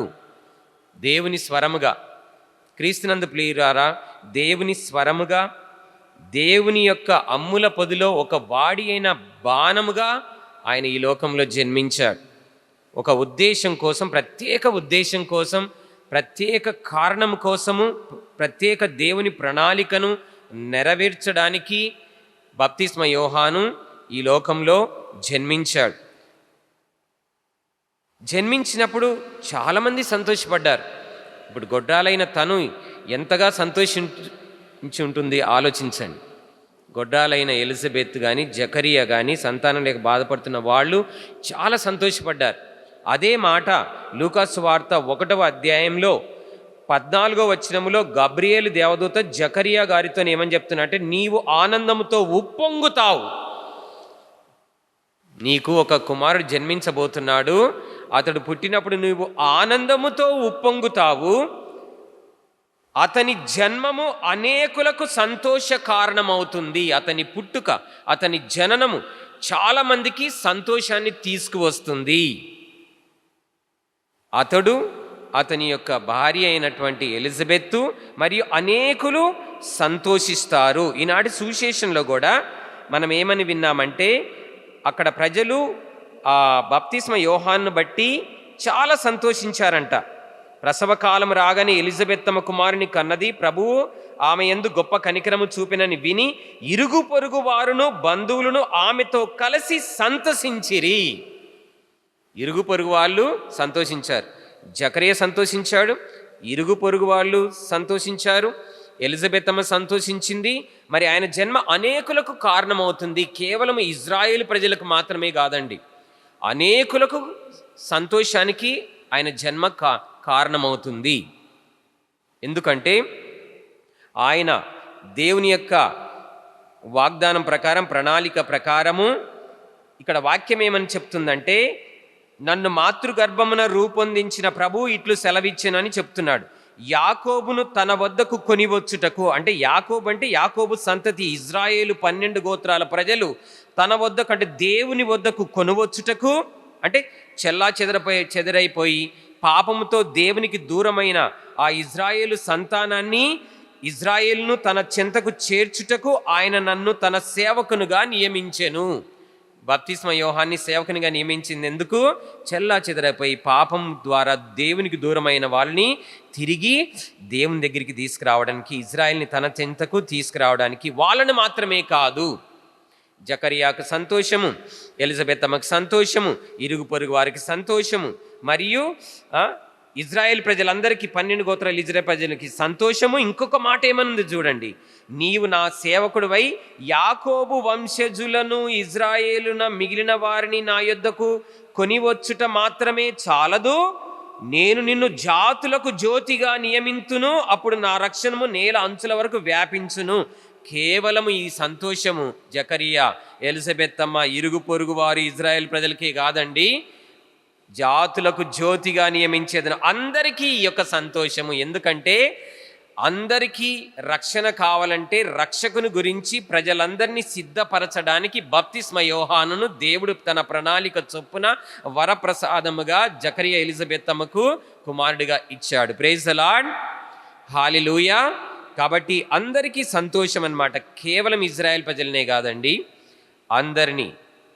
దేవుని స్వరముగా, క్రీస్తునందు ప్రియులారా, దేవుని స్వరముగా, దేవుని యొక్క అమ్ముల పొదిలో ఒక వాడి అయిన బాణముగా ఆయన ఈ లోకంలో జన్మించాడు. ఒక ఉద్దేశం కోసం, ప్రత్యేక ఉద్దేశం కోసం, ప్రత్యేక కారణం కోసము, ప్రత్యేక దేవుని ప్రణాళికను నెరవేర్చడానికి బప్తిస్మ యోహాను ఈ లోకంలో జన్మించాడు. జన్మించినప్పుడు చాలామంది సంతోషపడ్డారు. ఇప్పుడు గొడ్రాలైన తను ఎంతగా సంతోషించి ఉంటుంది ఆలోచించండి. గొడ్రాలైన ఎలిజబెత్ కానీ, జకరియా కానీ సంతానం లేక బాధపడుతున్న వాళ్ళు చాలా సంతోషపడ్డారు. అదే మాట లూకాసు వార్త 1వ అధ్యాయంలో 14వ వచనములో గబ్రియేలు దేవదూత జకరియా గారితో ఏమని చెప్తున్నా అంటే, నీవు ఆనందముతో ఉప్పొంగుతావు, నీకు ఒక కుమారుడు జన్మించబోతున్నాడు, అతడు పుట్టినప్పుడు నీవు ఆనందముతో ఉప్పొంగుతావు, అతని జన్మము అనేకులకు సంతోష కారణమవుతుంది. అతని పుట్టుక, అతని జననము చాలామందికి సంతోషాన్ని తీసుకువస్తుంది. అతడు, అతని యొక్క భార్య అయినటువంటి ఎలిజబెత్తు మరియు అనేకులు సంతోషిస్తారు. ఈనాటి సువిశేషంలో కూడా మనం ఏమని విన్నామంటే, అక్కడ ప్రజలు ఆ బప్తిస్మ యోహాన్ను బట్టి చాలా సంతోషించారంట. ప్రసవ కాలం రాగానే ఎలిజబెత్ తమ కుమారుని కన్నది, ప్రభువు ఆమె యందు గొప్ప కనికరము చూపినని విని ఇరుగు పొరుగు వారును బంధువులను ఆమెతో కలిసి సంతసించిరి. ఇరుగు పొరుగు వాళ్ళు సంతోషించారు, జకరియా సంతోషించాడు, ఇరుగు పొరుగు వాళ్ళు సంతోషించారు, ఎలిజబెత్ అమ్మ సంతోషించింది. మరి ఆయన జన్మ అనేకులకు కారణమవుతుంది. కేవలం ఇజ్రాయేల్ ప్రజలకు మాత్రమే కాదండి, అనేకులకు సంతోషానికి ఆయన జన్మ కారణమవుతుంది. ఎందుకంటే ఆయన దేవుని యొక్క వాగ్దానం ప్రకారం, ప్రణాళిక ప్రకారము ఇక్కడ వాక్యం ఏమని చెప్తుందంటే, నన్ను మాతృగర్భమున రూపొందించిన ప్రభు ఇట్లు సెలవిచ్చానని చెప్తున్నాడు. యాకోబును తన వద్దకు కొనివచ్చుటకు, అంటే యాకోబు అంటే యాకోబు సంతతి, ఇజ్రాయేలు 12 గోత్రాల ప్రజలు తన వద్దకు, అంటే దేవుని వద్దకు కొనువచ్చుటకు, అంటే చెదరైపోయి పాపముతో దేవునికి దూరమైన ఆ ఇజ్రాయేలు సంతానాన్ని, ఇజ్రాయేలును తన చెంతకు చేర్చుటకు ఆయన నన్ను తన సేవకునుగా నియమించెను. బప్తిస్మ యోహాన్ని సేవకునిగా నియమించింది ఎందుకు? చెదరైపోయి పాపం ద్వారా దేవునికి దూరమైన వాళ్ళని తిరిగి దేవుని దగ్గరికి తీసుకురావడానికి, ఇజ్రాయెల్ని తన చెంతకు తీసుకురావడానికి. వాళ్ళని మాత్రమే కాదు, జకరియాకు సంతోషము, ఎలిజబెత్ అమ్మకు సంతోషము, ఇరుగు పొరుగు వారికి సంతోషము, మరియు ఇజ్రాయెల్ ప్రజలందరికీ 12 గోత్రాలు ఇజ్రాయెల్ ప్రజలకి సంతోషము. ఇంకొక మాట ఏమనుంది చూడండి, నీవు నా సేవకుడివై యాకోబు వంశజులను, ఇజ్రాయేలున మిగిలిన వారిని నా యొద్దకు కొనివచ్చుట మాత్రమే చాలదు, నేను నిన్ను జాతులకు జ్యోతిగా నియమింతును, అప్పుడు నా రక్షణము నేల అంచుల వరకు వ్యాపించును. కేవలం ఈ సంతోషము జకరియా, ఎలిజబెత్ అమ్మ, ఇరుగు పొరుగు వారు ఇజ్రాయెల్ ప్రజలకే కాదండి, జాతులకు జ్యోతిగా నియమించేదని అందరికీ ఈ యొక్క సంతోషము. ఎందుకంటే అందరికీ రక్షణ కావాలంటే రక్షకుని గురించి ప్రజలందరినీ సిద్ధపరచడానికి బప్తిస్మ యోహానును దేవుడు తన ప్రణాళిక చొప్పున వరప్రసాదముగా జకరియా ఎలిజబెత్ అమ్మకు కుమారుడిగా ఇచ్చాడు. ప్రైజ్ ది లార్డ్, హల్లెలూయా. కాబట్టి అందరికీ సంతోషం అన్నమాట. కేవలం ఇజ్రాయెల్ ప్రజలనే కాదండి,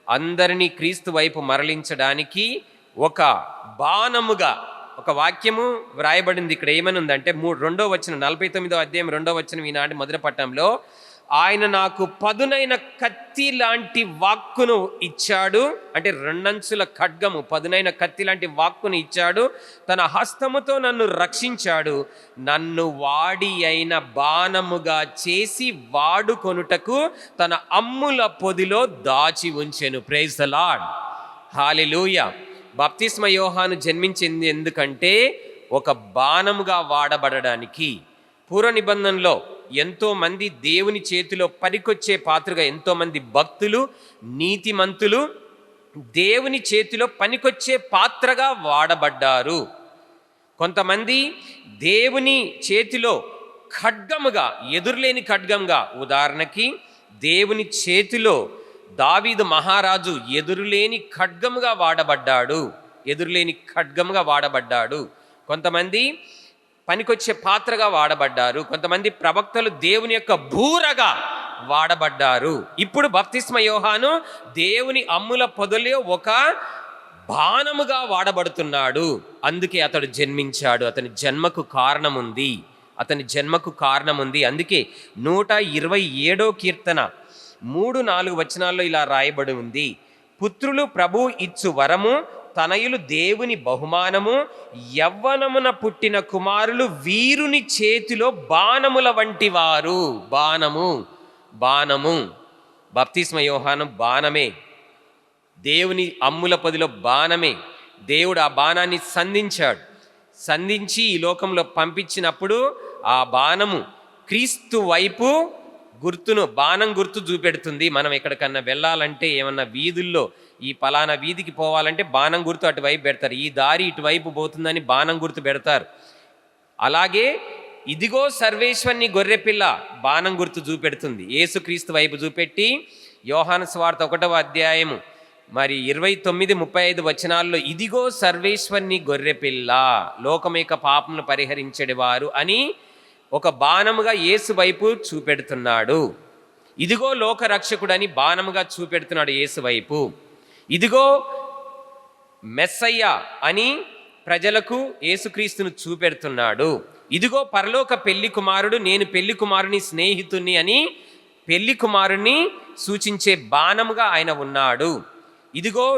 అందరినీ క్రీస్తు వైపు మరలించడానికి ఒక బాణముగా ఒక వాక్యము వ్రాయబడింది. ఇక్కడ ఏమని ఉందంటే 2వ వచనం, 49వ అధ్యాయం 2వ వచనం, ఈనాటి మొదటి పట్టణంలో, ఆయన నాకు పదునైన కత్తి లాంటి వాక్కును ఇచ్చాడు, అంటే 2 అంచుల ఖడ్గము, పదునైన కత్తి లాంటి వాక్కును ఇచ్చాడు, తన హస్తముతో నన్ను రక్షించాడు, నన్ను వాడి అయిన బాణముగా చేసి వాడుకొనుటకు తన అమ్ముల పొదిలో దాచి ఉంచెను. ప్రైజ్ ది లార్డ్, హల్లెలూయా. బప్తిస్మ యోహాను జన్మించింది ఎందుకంటే ఒక బాణముగా వాడబడడానికి. పూర్వ నిబంధనలో ఎంతోమంది దేవుని చేతిలో పనికొచ్చే పాత్రగా, ఎంతోమంది భక్తులు, నీతిమంతులు దేవుని చేతిలో పనికొచ్చే పాత్రగా వాడబడ్డారు. కొంతమంది దేవుని చేతిలో ఖడ్గముగా, ఎదురులేని ఖడ్గంగా, ఉదాహరణకి దేవుని చేతిలో దావీదు మహారాజు ఎదురులేని ఖడ్గముగా వాడబడ్డాడు. కొంతమంది పనికొచ్చే పాత్రగా వాడబడ్డారు. కొంతమంది ప్రవక్తలు దేవుని యొక్క బూరగా వాడబడ్డారు. ఇప్పుడు బప్తిస్మ యోహాను దేవుని అమ్ముల పొదలో ఒక బాణముగా వాడబడుతున్నాడు. అందుకే అతడు జన్మించాడు. అతని జన్మకు కారణం ఉంది. అందుకే 127వ కీర్తన 3-4 వచనాల్లో ఇలా రాయబడి ఉంది: పుత్రులు ప్రభు ఇచ్చు వరము, తనయులు దేవుని బహుమానము, యవ్వనమున పుట్టిన కుమారులు వీరుని చేతిలో బాణముల వంటి వారు. బాణము బప్తిస్మ యోహాను బాణమే, దేవుని అమ్ముల పొదిలో బాణమే. దేవుడు ఆ బాణాన్ని సంధించి ఈ లోకంలో పంపించినప్పుడు ఆ బాణము క్రీస్తు వైపు బాణం గుర్తు చూపెడుతుంది. మనం ఎక్కడికన్నా వెళ్ళాలంటే, ఏమన్నా వీధుల్లో ఈ పలానా వీధికి పోవాలంటే బాణం గుర్తు అటువైపు పెడతారు. ఈ దారి ఇటువైపు పోతుందని బాణం గుర్తు పెడతారు. అలాగే ఇదిగో సర్వేశ్వరుని గొర్రెపిల్ల బాణం గుర్తు చూపెడుతుంది. యేసుక్రీస్తు వైపు చూపెట్టి యోహాను సువార్త 1వ అధ్యాయము 29-35 వచనాల్లో ఇదిగో సర్వేశ్వరుని గొర్రెపిల్ల, లోకమేక పాపమును పరిహరించేవారు అని ఒక బాణముగా యేసు వైపు చూపెడుతున్నాడు. ఇదిగో లోకరక్షకుడని బాణముగా చూపెడుతున్నాడు యేసు వైపు. ఇదిగో మెస్సయ్య అని ప్రజలకు యేసుక్రీస్తును చూపెడుతున్నాడు. ఇదిగో పరలోక పెళ్లి కుమారుడు, నేను పెళ్లి కుమారుని స్నేహితుణ్ణి అని పెళ్లి కుమారుణ్ణి సూచించే బాణముగా ఆయన ఉన్నాడు. ఇదిగో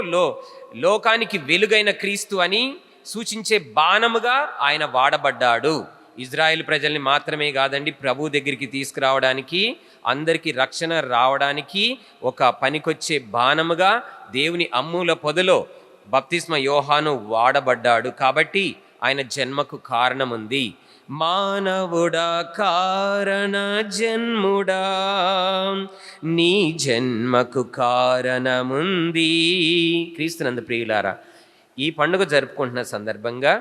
లోకానికి వెలుగైన క్రీస్తు అని సూచించే బాణముగా ఆయన వాడబడ్డాడు. ఇజ్రాయెల్ ప్రజల్ని మాత్రమే కాదండి, ప్రభు దగ్గరికి తీసుకురావడానికి, అందరికీ రక్షణ రావడానికి ఒక పనికొచ్చే బాణముగా దేవుని అమ్ముల పొదలో బప్తిస్మ యోహాను వాడబడ్డాడు. కాబట్టి ఆయన జన్మకు కారణముంది. మానవుడా కారణ జన్ముడా, నీ జన్మకు కారణముంది. క్రీస్తునందు ప్రియులారా, ఈ పండుగ జరుపుకుంటున్న సందర్భంగా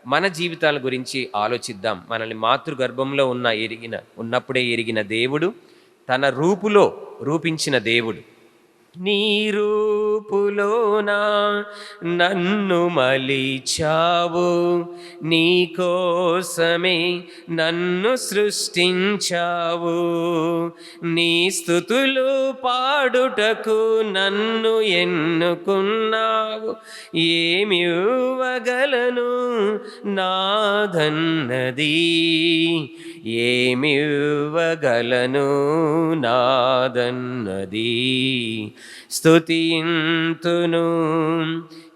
మన జీవితాల గురించి ఆలోచిద్దాం. మనల్ని మాతృగర్భంలో ఉన్నప్పుడే ఎరిగిన దేవుడు, తన రూపులో రూపించిన దేవుడు. నీ రూపులోనా నన్ను మలిచావు, నీ కోసమే నన్ను సృష్టించావు, నీ స్తుతులు పాడుటకు నన్ను ఎన్నుకున్నావు. ఏమి ఇవ్వగలను నాదన్నది, ఏమి ఇవ్వగలను నాదన్నది. స్తుతింతును,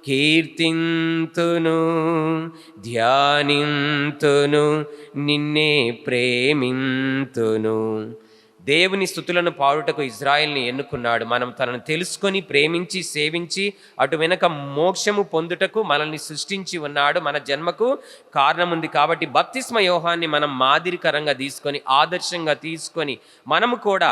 కీర్తింతును, ధ్యానింతును, నిన్నే ప్రేమింతును. దేవుని స్తుతులను పాడుటకు ఇజ్రాయెల్ని ఎన్నుకున్నాడు. మనం తనను తెలుసుకొని ప్రేమించి సేవించి అటు వెనక మోక్షము పొందుటకు మనల్ని సృష్టించి ఉన్నాడు. మన జన్మకు కారణముంది. కాబట్టి బప్తిస్మ యోహాన్ని మనం మాదిరికరంగా తీసుకొని, ఆదర్శంగా తీసుకొని, మనము కూడా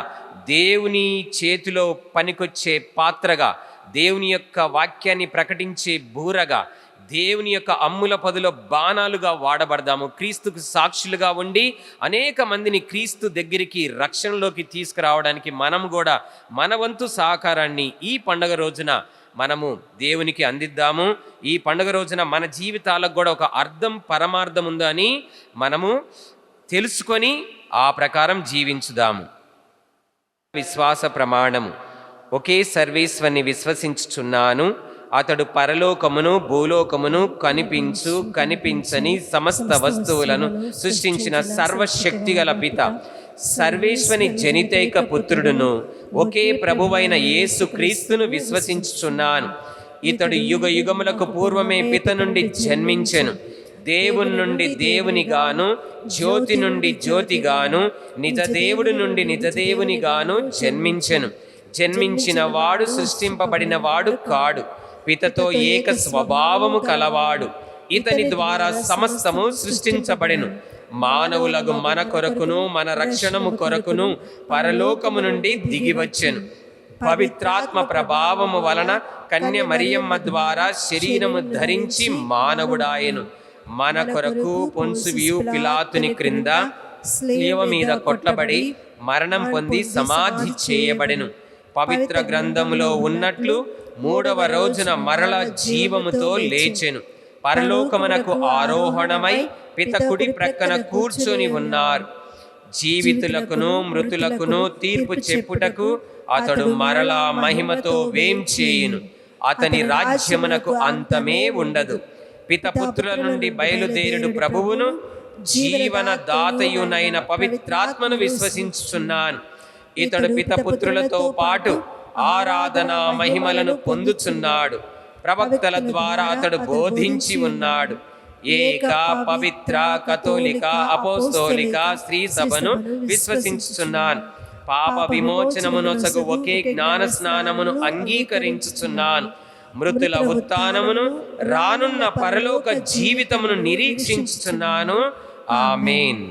దేవుని చేతిలో పనికొచ్చే పాత్రగా, దేవుని యొక్క వాక్యాన్ని ప్రకటించే బూరగా, దేవుని యొక్క అమ్ముల పొదిలో బాణాలుగా వాడబడదాము. క్రీస్తుకు సాక్షులుగా ఉండి అనేక మందిని క్రీస్తు దగ్గరికి, రక్షణలోకి తీసుకురావడానికి మనం కూడా మన వంతు సహకారాన్ని ఈ పండుగ రోజున మనము దేవునికి అందిద్దాము. ఈ పండుగ రోజున మన జీవితాలకు కూడా ఒక అర్థం, పరమార్థం ఉందని మనము తెలుసుకొని ఆ ప్రకారం జీవించుదాము. విశ్వాస ప్రమాణము. ఒకే సర్వేశ్వరుని విశ్వసించుచున్నాను, అతడు పరలోకమును భూలోకమును కనిపించని సమస్త వస్తువులను సృష్టించిన సర్వశక్తిగల పిత, సర్వేశ్వని జనితైక పుత్రుడును, ఒకే ప్రభువైన యేసు క్రీస్తును విశ్వసించుచున్నాను. ఇతడు యుగ యుగములకు పూర్వమే పిత నుండి జన్మించెను. దేవుని నుండి దేవునిగాను, జ్యోతి నుండి జ్యోతిగాను, నిజదేవుడి నుండి నిజదేవునిగాను జన్మించిన వాడు సృష్టింపబడిన వాడు కాడు, పితతో ఏక స్వభావము కలవాడు. ఇతని ద్వారా సమస్తము సృష్టించబడెను. మానవులకు మన కొరకును మన రక్షణము కొరకును పరలోకము నుండి దిగివచ్చెను. పవిత్రాత్మ ప్రభావము వలన కన్య మరియమ్మ ద్వారా శరీరము ధరించి మానవుడాయెను. మన కొరకు పొన్సువియు పిలాతుని క్రింద శిలువ మీద కొట్టబడి మరణం పొంది సమాధి చేయబడెను. పవిత్ర గ్రంథములో ఉన్నట్లు 3వ రోజున మరల జీవముతో లేచెను. పరలోకమునకు ఆరోహణమై పిత కుడి ప్రక్కన కూర్చొని ఉన్నారు. జీవితులకును మృతులకును తీర్పు చెప్పుటకు అతడు మరలా మహిమతో వేంచేయును. అతని రాజ్యమునకు అంతమే ఉండదు. పితపుత్రుల నుండి బయలుదేరుడు ప్రభువును జీవన దాతయునైన పవిత్రాత్మను విశ్వసించుచున్నాను. ఇతడు పితపుత్రులతో పాటు ఆరాధన మహిమలను పొందుచున్నాడు. ప్రవక్తల ద్వారా అతడు బోధించి ఉన్నాడు. ఏక పవిత్ర కథోలిక అపోస్తోలిక స్త్రీ సభను విశ్వసించుచున్నాను. పాప విమోచనమునొసగు ఒకే జ్ఞాన స్నానమును అంగీకరించుచున్నాను. మృతుల ఉత్థానమును రానున్న పరలోక జీవితమును నిరీక్షించుచున్నాను. ఆమేన్.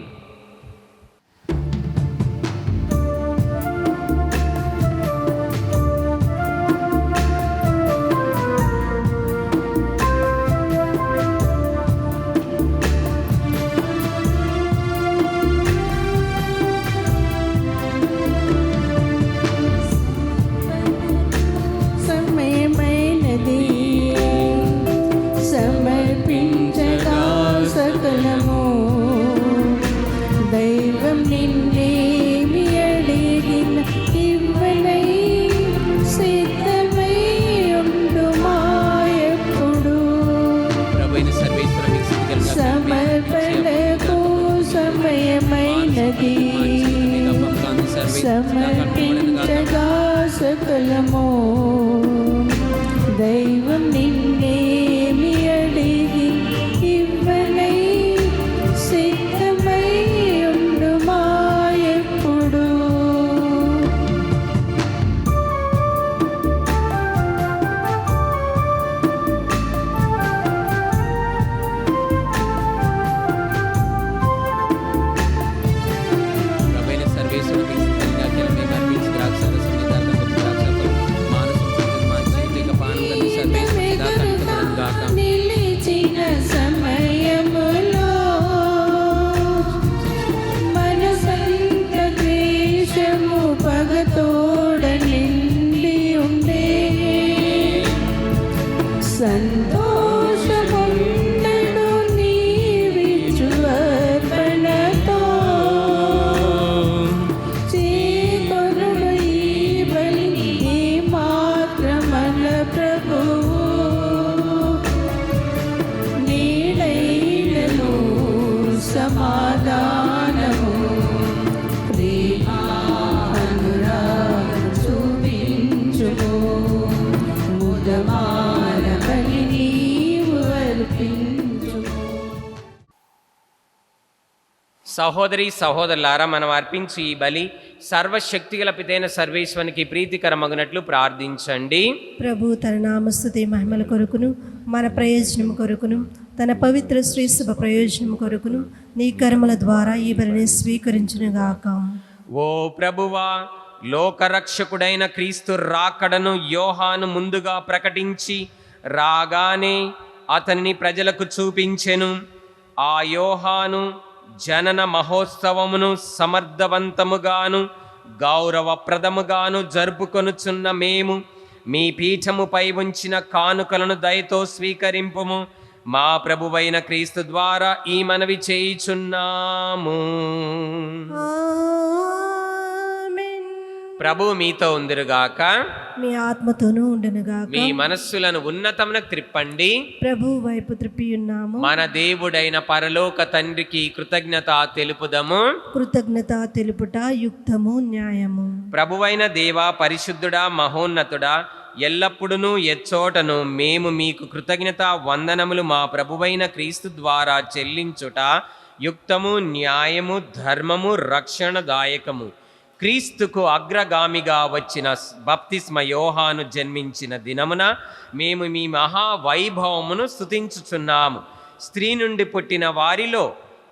సమయమైనది సమర్పించగా సకలము దైవం నిన్నేమి అడిగిన ఇవ్వనై సిద్ధమై ఉండుమా ఎప్పుడు. సమర్పణకు సమయమైనది సమర్పించగా సకలము దైవం నిన్నేమి అడిగి ఇవ్వనై సిద్ధమై ఉండుమా ఎప్పుడు. నిలిచిన సమయములో మనసంత ద్వేషము పగతోడ నిండి ఉండే సంతోషముండడు నీవిచ్చు అర్పణతో చేకొనుడు ఈ బలి ఈ మాత్రమన ప్రభువు నీడైనను సమాధానము ప్రేమ అనురాగం చూపించుము ముదమాన బలి నీవు అర్పించుము. సహోదరి సహోదరులారా, మనం అర్పించి ఈ బలి సర్వశక్తిగల పితైన సర్వేశ్వరునికి ప్రీతికరమగునట్లు ప్రార్థించండి. ప్రభు తన నామస్తుతి మహిమల కొరకును మన ప్రయోజనం కొరకును తన పవిత్ర శ్రీసభ ప్రయోజనం కొరకును నీ కర్మల ద్వారా ఈ బలిని స్వీకరించునుగాక. ఓ ప్రభువా, లోకరక్షకుడైన క్రీస్తు రాకడను యోహాను ముందుగా ప్రకటించి రాగానే అతనిని ప్రజలకు చూపించెను. ఆ యోహాను జనన మహోత్సవమును సమర్థవంతముగాను గౌరవప్రదముగాను జరుపుకొనుచున్న మేము మీ పీఠముపై ఉంచిన కానుకలను దయతో స్వీకరింపుము. మా ప్రభువైన క్రీస్తు ద్వారా ఈ మనవి చేయుచున్నాము. ఆమేన్. ప్రభు మీతో ఉందిరుగాక. మీ ఆత్మతోనూ ఉండునుగాక. మీ మనస్సులను ఉన్నతమునకు త్రిప్పండి. ప్రభు వైపు త్రిప్పి ఉన్నాము. మన దేవుడైన పరలోక తండ్రికి కృతజ్ఞత తెలుపుదము. కృతజ్ఞత తెలుపుట యుక్తము న్యాయము. ప్రభువైన దేవా, పరిశుద్ధుడా, మహోన్నతుడా, ఎల్లప్పుడూ ఎచ్చోటను మేము మీకు కృతజ్ఞత వందనములు మా ప్రభువైన క్రీస్తు ద్వారా చెల్లించుట యుక్తము, న్యాయము, ధర్మము, రక్షణదాయకము. క్రీస్తుకు అగ్రగామిగా వచ్చిన బప్తిస్మ యోహాను జన్మించిన దినమున మేము మీ మహావైభవమును స్తుతించుచున్నాము. స్త్రీ నుండి పుట్టిన వారిలో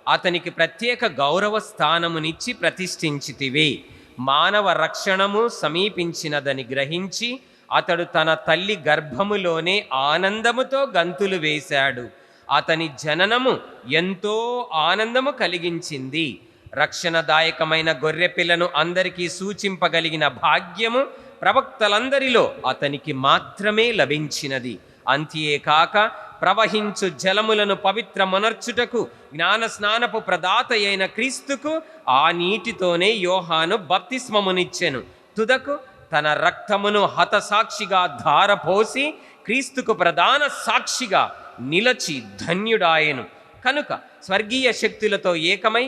అతనికి ప్రత్యేక గౌరవ స్థానమునిచ్చి ప్రతిష్ఠించితివి. మానవ రక్షణము సమీపించినదని గ్రహించి అతడు తన తల్లి గర్భములోనే ఆనందముతో గంతులు వేశాడు. అతని జననము ఎంతో ఆనందము కలిగించింది. రక్షణదాయకమైన గొర్రెపిల్లను అందరికీ సూచింపగలిగిన భాగ్యము ప్రవక్తలందరిలో అతనికి మాత్రమే లభించినది. అంతేకాక ప్రవహించు జలములను పవిత్రమనర్చుటకు జ్ఞానస్నానపు ప్రదాత అయిన క్రీస్తుకు ఆ నీటితోనే యోహాను బప్తిస్మమునిచ్చెను. తుదకు తన రక్తమును హతసాక్షిగా ధారపోసి క్రీస్తుకు ప్రధాన సాక్షిగా నిలచి ధన్యుడాయెను. కనుక స్వర్గీయ శక్తులతో ఏకమై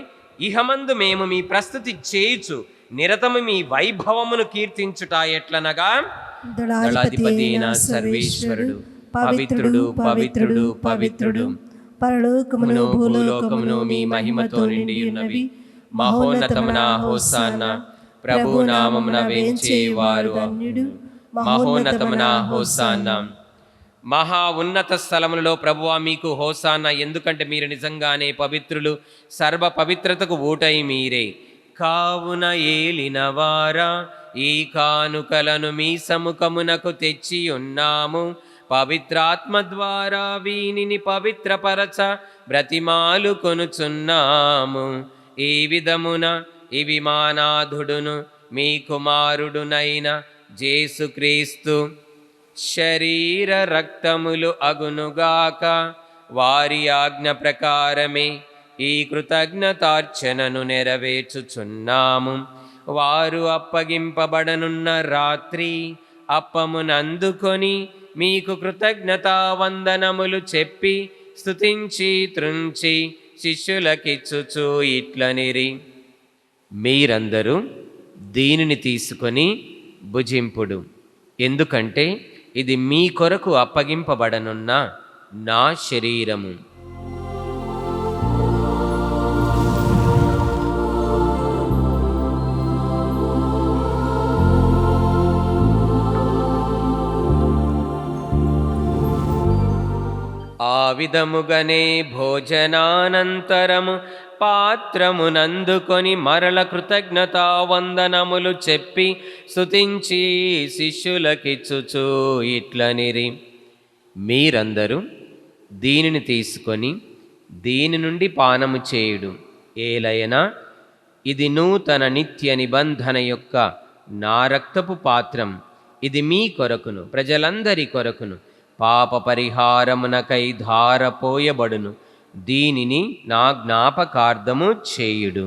ఇహమందు మేము మీ ప్రస్తుతి చేయుచు నిరతము మీ వైభవమును కీర్తించుట ఎట్లనగా, దళాధిపతి అయిన సర్వేశ్వరుడు పవిత్రుడు పవిత్రుడు పవిత్రుడు, పరలోకమును భూలోకమును మీ మహిమతో నిండి ఉన్నవి. మహోన్నతమున హోసాన్న, ప్రభు నామమున వేంచేవారు మహోన్నతమున హోసాన్న. మహా ఉన్నత స్థలములలో ప్రభువా మీకు హోసాన్న, ఎందుకంటే మీరు నిజంగానే పవిత్రులు, సర్వ పవిత్రతకు ఊటై మీరే. కావున ఏలినవారా ఈ కానుకలను మీ సముఖమునకు తెచ్చి ఉన్నాము. పవిత్రాత్మ ద్వారా వీనిని పవిత్రపరచ బ్రతిమాలు కొనుచున్నాము. ఈ విధమున ఇవి మానాథుడును మీ కుమారుడునైన యేసుక్రీస్తు శరీర రక్తములు అగునుగాక. వారి ఆజ్ఞ ప్రకారమే ఈ కృతజ్ఞతార్చనను నెరవేర్చుచున్నాము. వారు అప్పగింపబడనున్న రాత్రి అప్పమునందుకొని మీకు కృతజ్ఞతావందనములు చెప్పి స్తుతించి త్రుంచి శిష్యులకిచ్చుచు ఇట్లనిరి, మీరందరూ దీనిని తీసుకొని భుజింపుడు, ఎందుకంటే ఇది మీ కొరకు అప్పగింపబడనున్న నా శరీరము. ఆ విధముగానే భోజనానంతరము పాత్రమునందుకొని మరల కృతజ్ఞతావందనములు చెప్పి స్తుతించి శిష్యులకిచ్చుచు ఇట్లనిరి, మీరందరూ దీనిని తీసుకొని దీని నుండి పానము చేయుడు, ఏలయనా ఇది నూతన నిత్య నిబంధన యొక్క నా రక్తపు పాత్రం. ఇది మీ కొరకును ప్రజలందరి కొరకును పాప పరిహారమునకై ధారపోయబడును. దీనిని నా జ్ఞాపకార్థము చేయుడు.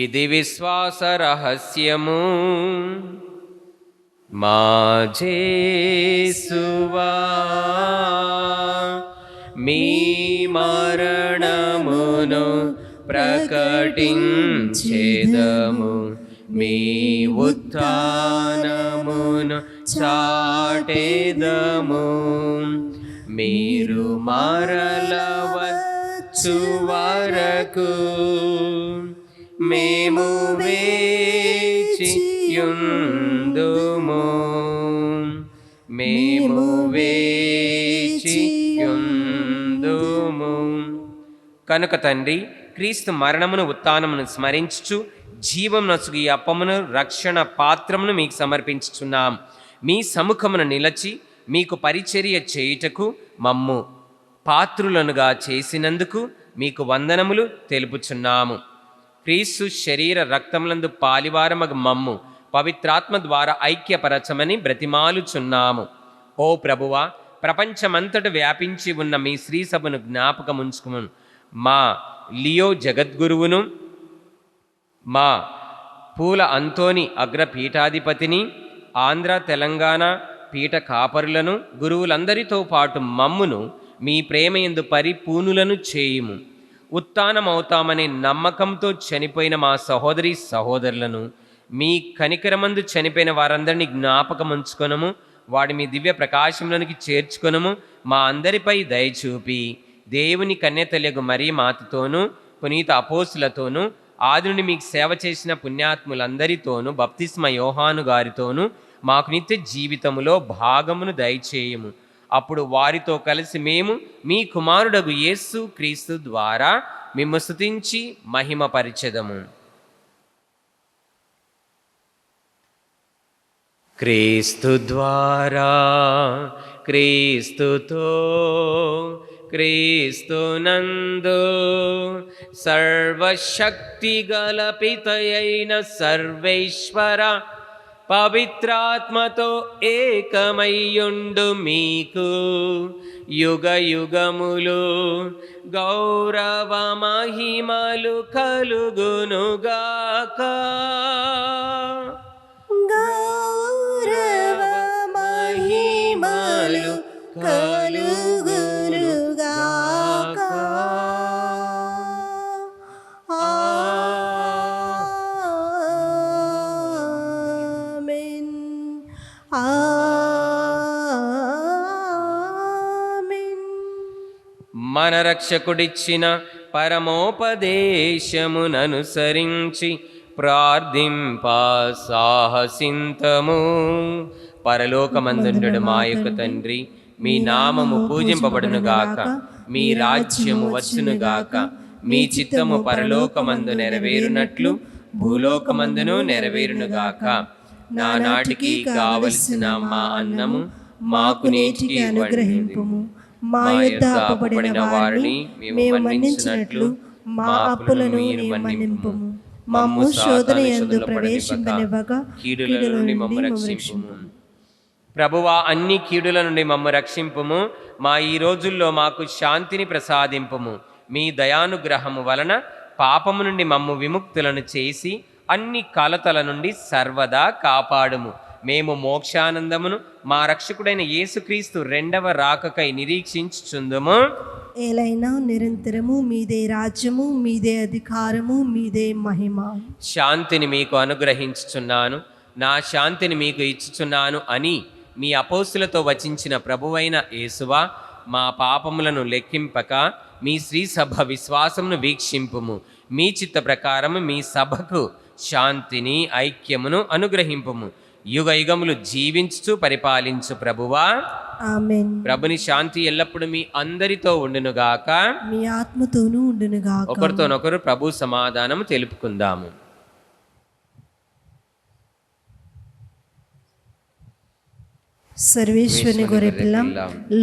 ఇది విశ్వాస రహస్యము. మా యేసువా మీ మరణమును ప్రకటించెదము, మీ ఉత్థానమును చాటెదము. మీరు మరల వచ్చు వరకు మేము వేచియుందుము, మేము వేచియుందుము. కనుక తండ్రి, క్రీస్తు మరణమును ఉత్థానమును స్మరించుచు జీవం నసుగు ఈ అప్పమును రక్షణ పాత్రమును మీకు సమర్పించుచున్నాం. మీ సముఖమును నిలచి మీకు పరిచర్య చేయుటకు మమ్ము పాత్రులనుగా చేసినందుకు మీకు వందనములు తెలుపుచున్నాము. క్రీస్తు శరీర రక్తములందు పాలివారమగు మమ్ము పవిత్రాత్మ ద్వారా ఐక్యపరచమని బ్రతిమాలుచున్నాము. ఓ ప్రభువా, ప్రపంచమంతట వ్యాపించి ఉన్న మీ శ్రీ సభను జ్ఞాపకముంచుకుము. మా లియో జగద్గురువును, మా పూల అంతోని అగ్రపీఠాధిపతిని, ఆంధ్ర తెలంగాణ పీఠ కాపరులను, గురువులందరితో పాటు మమ్మును మీ ప్రేమయందు పరిపూర్ణులను చేయుము. ఉత్థానమవుతామనే నమ్మకంతో చనిపోయిన మా సహోదరి సహోదరులను, మీ కనికరమందు చనిపోయిన వారందరినీ జ్ఞాపకముంచుకొనము. వాడి మీ దివ్య ప్రకాశంలోనికి చేర్చుకొనము. మా అందరిపై దయచూపి దేవుని కన్యతల్యగు మరీ మాతతోనూ పునీత అపోస్తులతోనూ ఆది నుండి మీకు సేవ చేసిన పుణ్యాత్ములందరితోనూ బప్తిస్మ యోహాను గారితోనూ మాకు నిత్య జీవితములో భాగమును దయచేయము. అప్పుడు వారితో కలిసి మేము మీ కుమారుడగు యేసు క్రీస్తు ద్వారా మిమ్ము స్తుతించి మహిమపరిచెదము. క్రీస్తు ద్వారా, క్రీస్తుతో, క్రీస్తునందు సర్వశక్తి గల పితయైన సర్వేశ్వర పవిత్రాత్మతో ఏకమయ్యుండు మీకు యుగ యుగములు గౌరవ మహిమలు కలుగునుగాక. గౌరవ మహిమలు కలుగునుగాక. ఆమేన్. ఆమేన్. మన రక్షకుడిచ్చిన పరమోపదేశముననుసరించి ప్రార్థింప సాహసింతము. పరలోకమందుండు మా యొక్క తండ్రి, మీ నామము పూజింపబడునుగాక, మీ రాజ్యము వచ్చునుగాక, మీ చిత్తము పరలోకమందు నెరవేరునట్లు భూలోకమందును నెరవేరునుగాక. నానాటికి కావలసిన మా అన్నము మాకు నేటికి అనుగ్రహింపుము. మా యొద్ద అప్పుబడిన వారిని మేము మన్నించినట్లు మా అప్పులను నీవు మన్నింపుము. మమ్ము శోధన యందు ప్రవేశింపనివ్వక కీడుల నుండి మమ్ము రక్షింపుము. ప్రభువా, అన్ని కీడుల నుండి మమ్ము రక్షింపుము. మా ఈ రోజుల్లో మాకు శాంతిని ప్రసాదింపుము. మీ దయానుగ్రహము వలన పాపము నుండి మమ్ము విముక్తులను చేసి అన్ని కలతల నుండి సర్వదా కాపాడుము. మేము మోక్షానందమును మా రక్షకుడైన యేసుక్రీస్తు రెండవ రాకకై నిరీక్షించుచుందుము. ఏలైనా నిరంతరము మీదే రాజ్యము, మీదే అధికారము, మీదే మహిమ. శాంతిని మీకు అనుగ్రహించుచున్నాను, నా శాంతిని మీకు ఇచ్చుచున్నాను అని మీ అపోస్తులతో వచించిన ప్రభువైన యేసువా, మా పాపములను లెక్కింపక మీ శ్రీ సభ విశ్వాసమును వీక్షింపుము. మీ చిత్త ప్రకారము మీ సభకు శాంతిని ఐక్యమును అనుగ్రహింపుము. యుగ యుగములు జీవించుచు పరిపాలించు ప్రభువా. ఆమేన్. ప్రభుని శాంతి ఎల్లప్పుడు మీ అందరితో ఉండునుగాక, మీ ఆత్మతోనూ ఉండునుగాక. ఒకరితోనొకరు ప్రభు సమాధానము తెలుపుకుందాము. సర్వేశ్వరుని గొర్రెపిల్ల,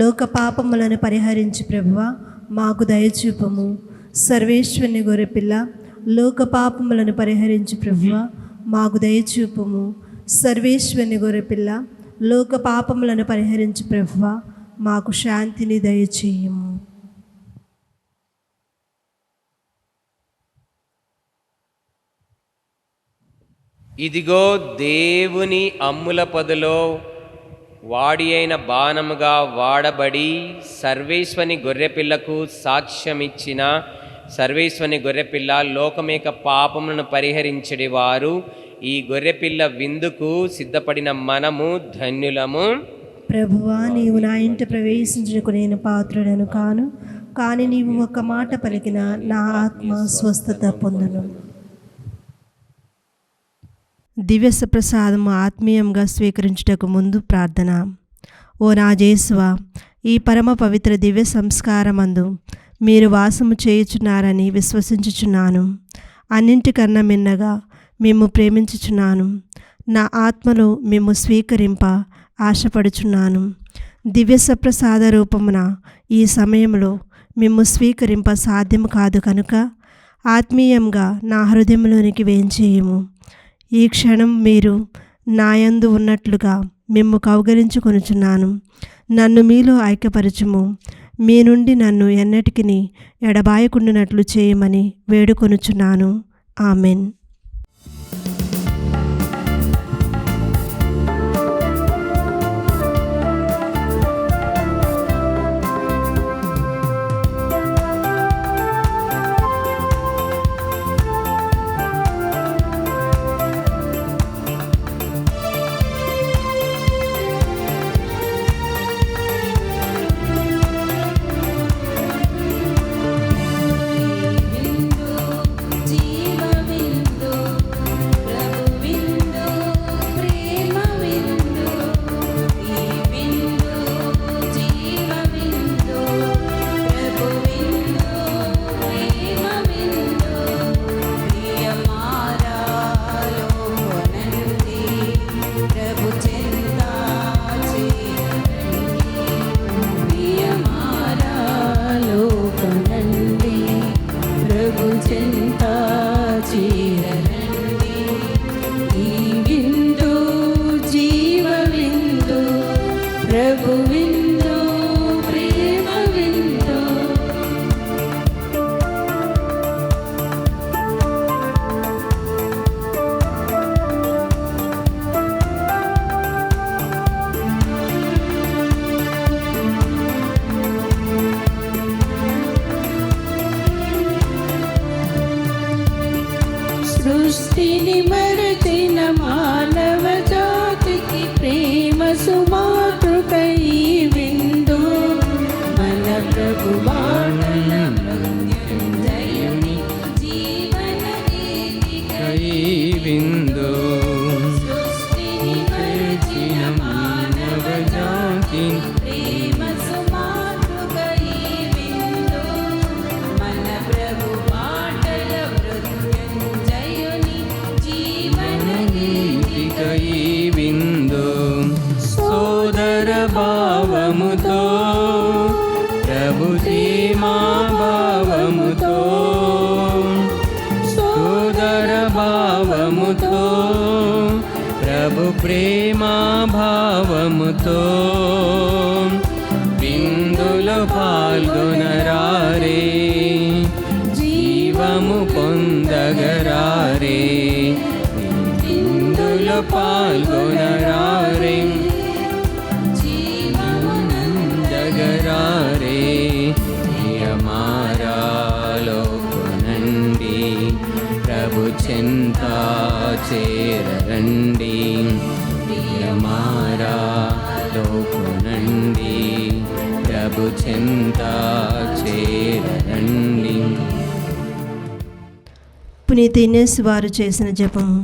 లోక పాపములను పరిహరించి ప్రభువా మాకు దయచూపము. సర్వేశ్వరుని గొర్రెపిల్ల, లోక పాపములను పరిహరించి ప్రభువా మాకు దయచూపము. సర్వేశ్వరుని గొర్రెపిల్ల, లోక పాపములను పరిహరించి ప్రభువా మాకు శాంతిని దయచేయము. ఇదిగో దేవుని అమ్ముల పొదలో వాడి అయిన బాణముగా వాడబడి సర్వేశ్వని గొర్రెపిల్లకు సాక్ష్యమిచ్చిన సర్వేశ్వని గొర్రెపిల్ల, లోకమేక పాపములను పరిహరించడి వారు ఈ గొర్రెపిల్ల విందుకు సిద్ధపడిన మనము ధన్యులము. ప్రభువా, నీవు నా ఇంట ప్రవేశించుటకు నేను పాత్రుడను కాను, కానీ నీవు ఒక మాట పలికిన నా ఆత్మ స్వస్థత పొందును. దివ్య ప్రసాదము ఆత్మీయంగా స్వీకరించుటకు ముందు ప్రార్థన. ఓ నా యేసువా, ఈ పరమ పవిత్ర దివ్య సంస్కారమందు మీరు వాసము చేయుచున్నారని విశ్వసించుచున్నాను. అన్నింటికన్నా మిన్నగా మేము ప్రేమించుచున్నాను. నా ఆత్మలో మేము స్వీకరింప ఆశపడుచున్నాను. దివ్య సప్రసాద రూపమున ఈ సమయంలో మేము స్వీకరింప సాధ్యం కాదు కనుక ఆత్మీయంగా నా హృదయంలోనికి వేంచేయము. ఈ క్షణం మీరు నాయందు ఉన్నట్లుగా మిమ్ము కౌగలించుకొనుచున్నాను. నన్ను మీలో ఐక్యపరచుము. మీ నుండి నన్ను ఎన్నటికి ఎడబాయకుండానట్లు చేయమని వేడుకొనుచున్నాను. ఆమెన్. జీవమిందు భావముతో ప్రభు ప్రేమా భావముతో సోదర భావముతో ప్రభు ప్రేమా భావముతో విందులో పాల్గొనరారే జీవము పొందగరారే విందులో పాల్గొనరారే జీవమునందగరారే ప్రియమారాలో కొనండి ప్రభు చెంత చేరండి ప్రియమారాలో కొనండి ప్రభు చెంత చేరండి. పునీత ఇన్నేసు వారు చేసిన జపము.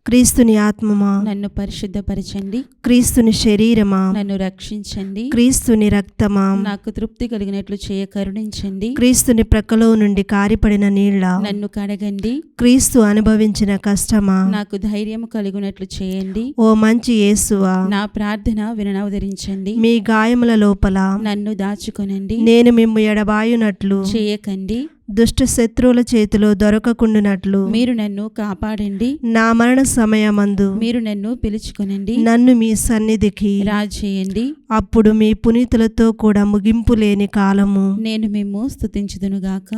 క్రీస్తుని ఆత్మమా నన్ను పరిశుద్ధపరచండి, క్రీస్తుని శరీరమా నన్ను రక్షించండి, క్రీస్తుని రక్తమా నాకు తృప్తి కలిగినట్లు చేయ కరుణించండి, క్రీస్తుని ప్రక్కలో నుండి కారిపడిన నీళ్ల నన్ను కడగండి, క్రీస్తు అనుభవించిన కష్టమా నాకు ధైర్యం కలిగినట్లు చేయండి, ఓ మంచి యేసువా నా ప్రార్థన వినవదరించండి, మీ గాయముల లోపల నన్ను దాచుకొనండి, నేను మిమ్ము ఎడబాయునట్లు చేయకండి, దుష్ట శత్రువుల చేతిలో దొరకకుండునట్లు మీరు నన్ను కాపాడండి, నా మరణ సమయమందు మీరు నన్ను పిలుచుకొనండి, నన్ను మీ సన్నిధికి రాజేయండి, అప్పుడు మీ పునీతులతో కూడా ముగింపు లేని కాలము నేను మిమ్ము స్తుతించుదునుగాక.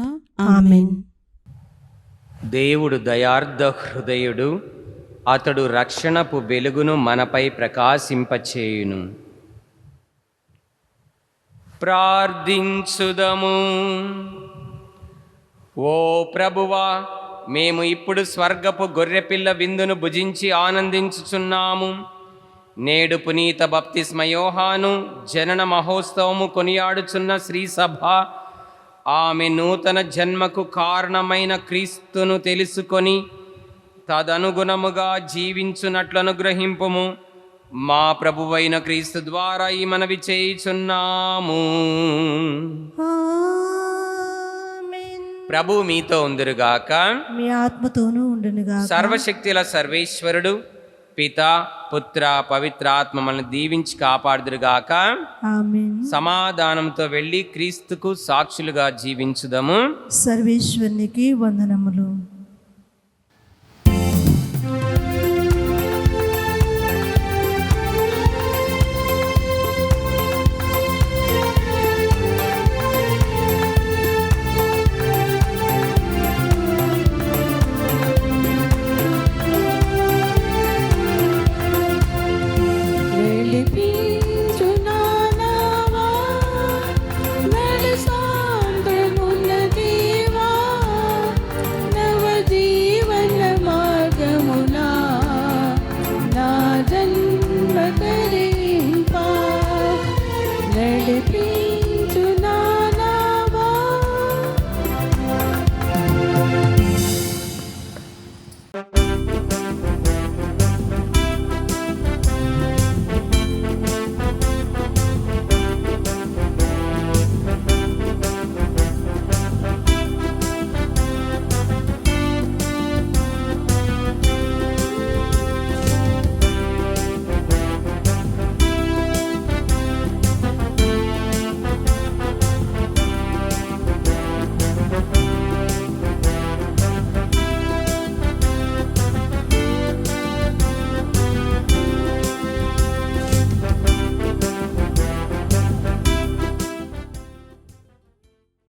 ఆమేన్. దేవుడు దయార్ధ హృదయుడు, అతడు రక్షణపు వెలుగును మనపై ప్రకాశింపచేయును. ప్రార్థించుదము. ఓ ప్రభువా, మేము ఇప్పుడు స్వర్గపు గొర్రెపిల్ల విందును భుజించి ఆనందించుచున్నాము. నేడు పునీత బప్తిస్మ యోహాను జనన మహోత్సవము కొనియాడుచున్న శ్రీసభ ఆమె నూతన జన్మకు కారణమైన క్రీస్తును తెలుసుకొని తదనుగుణముగా జీవించునట్లు అనుగ్రహింపుము. మా ప్రభువైన క్రీస్తు ద్వారా ఈ మనవి చేయుచున్నాము. ప్రభు మీతో ఉందురుగాక, మీ ఆత్మతోనూ ఉండునుగా. సర్వశక్తుల సర్వేశ్వరుడు పిత పుత్ర పవిత్రాత్మ మనల్ని దీవించి కాపాడుదురుగాక. ఆమేన్. సమాధానంతో వెళ్ళి క్రీస్తుకు సాక్షులుగా జీవించుదము. సర్వేశ్వరునికి వందనములు. జన్మ కరింపా నడిపి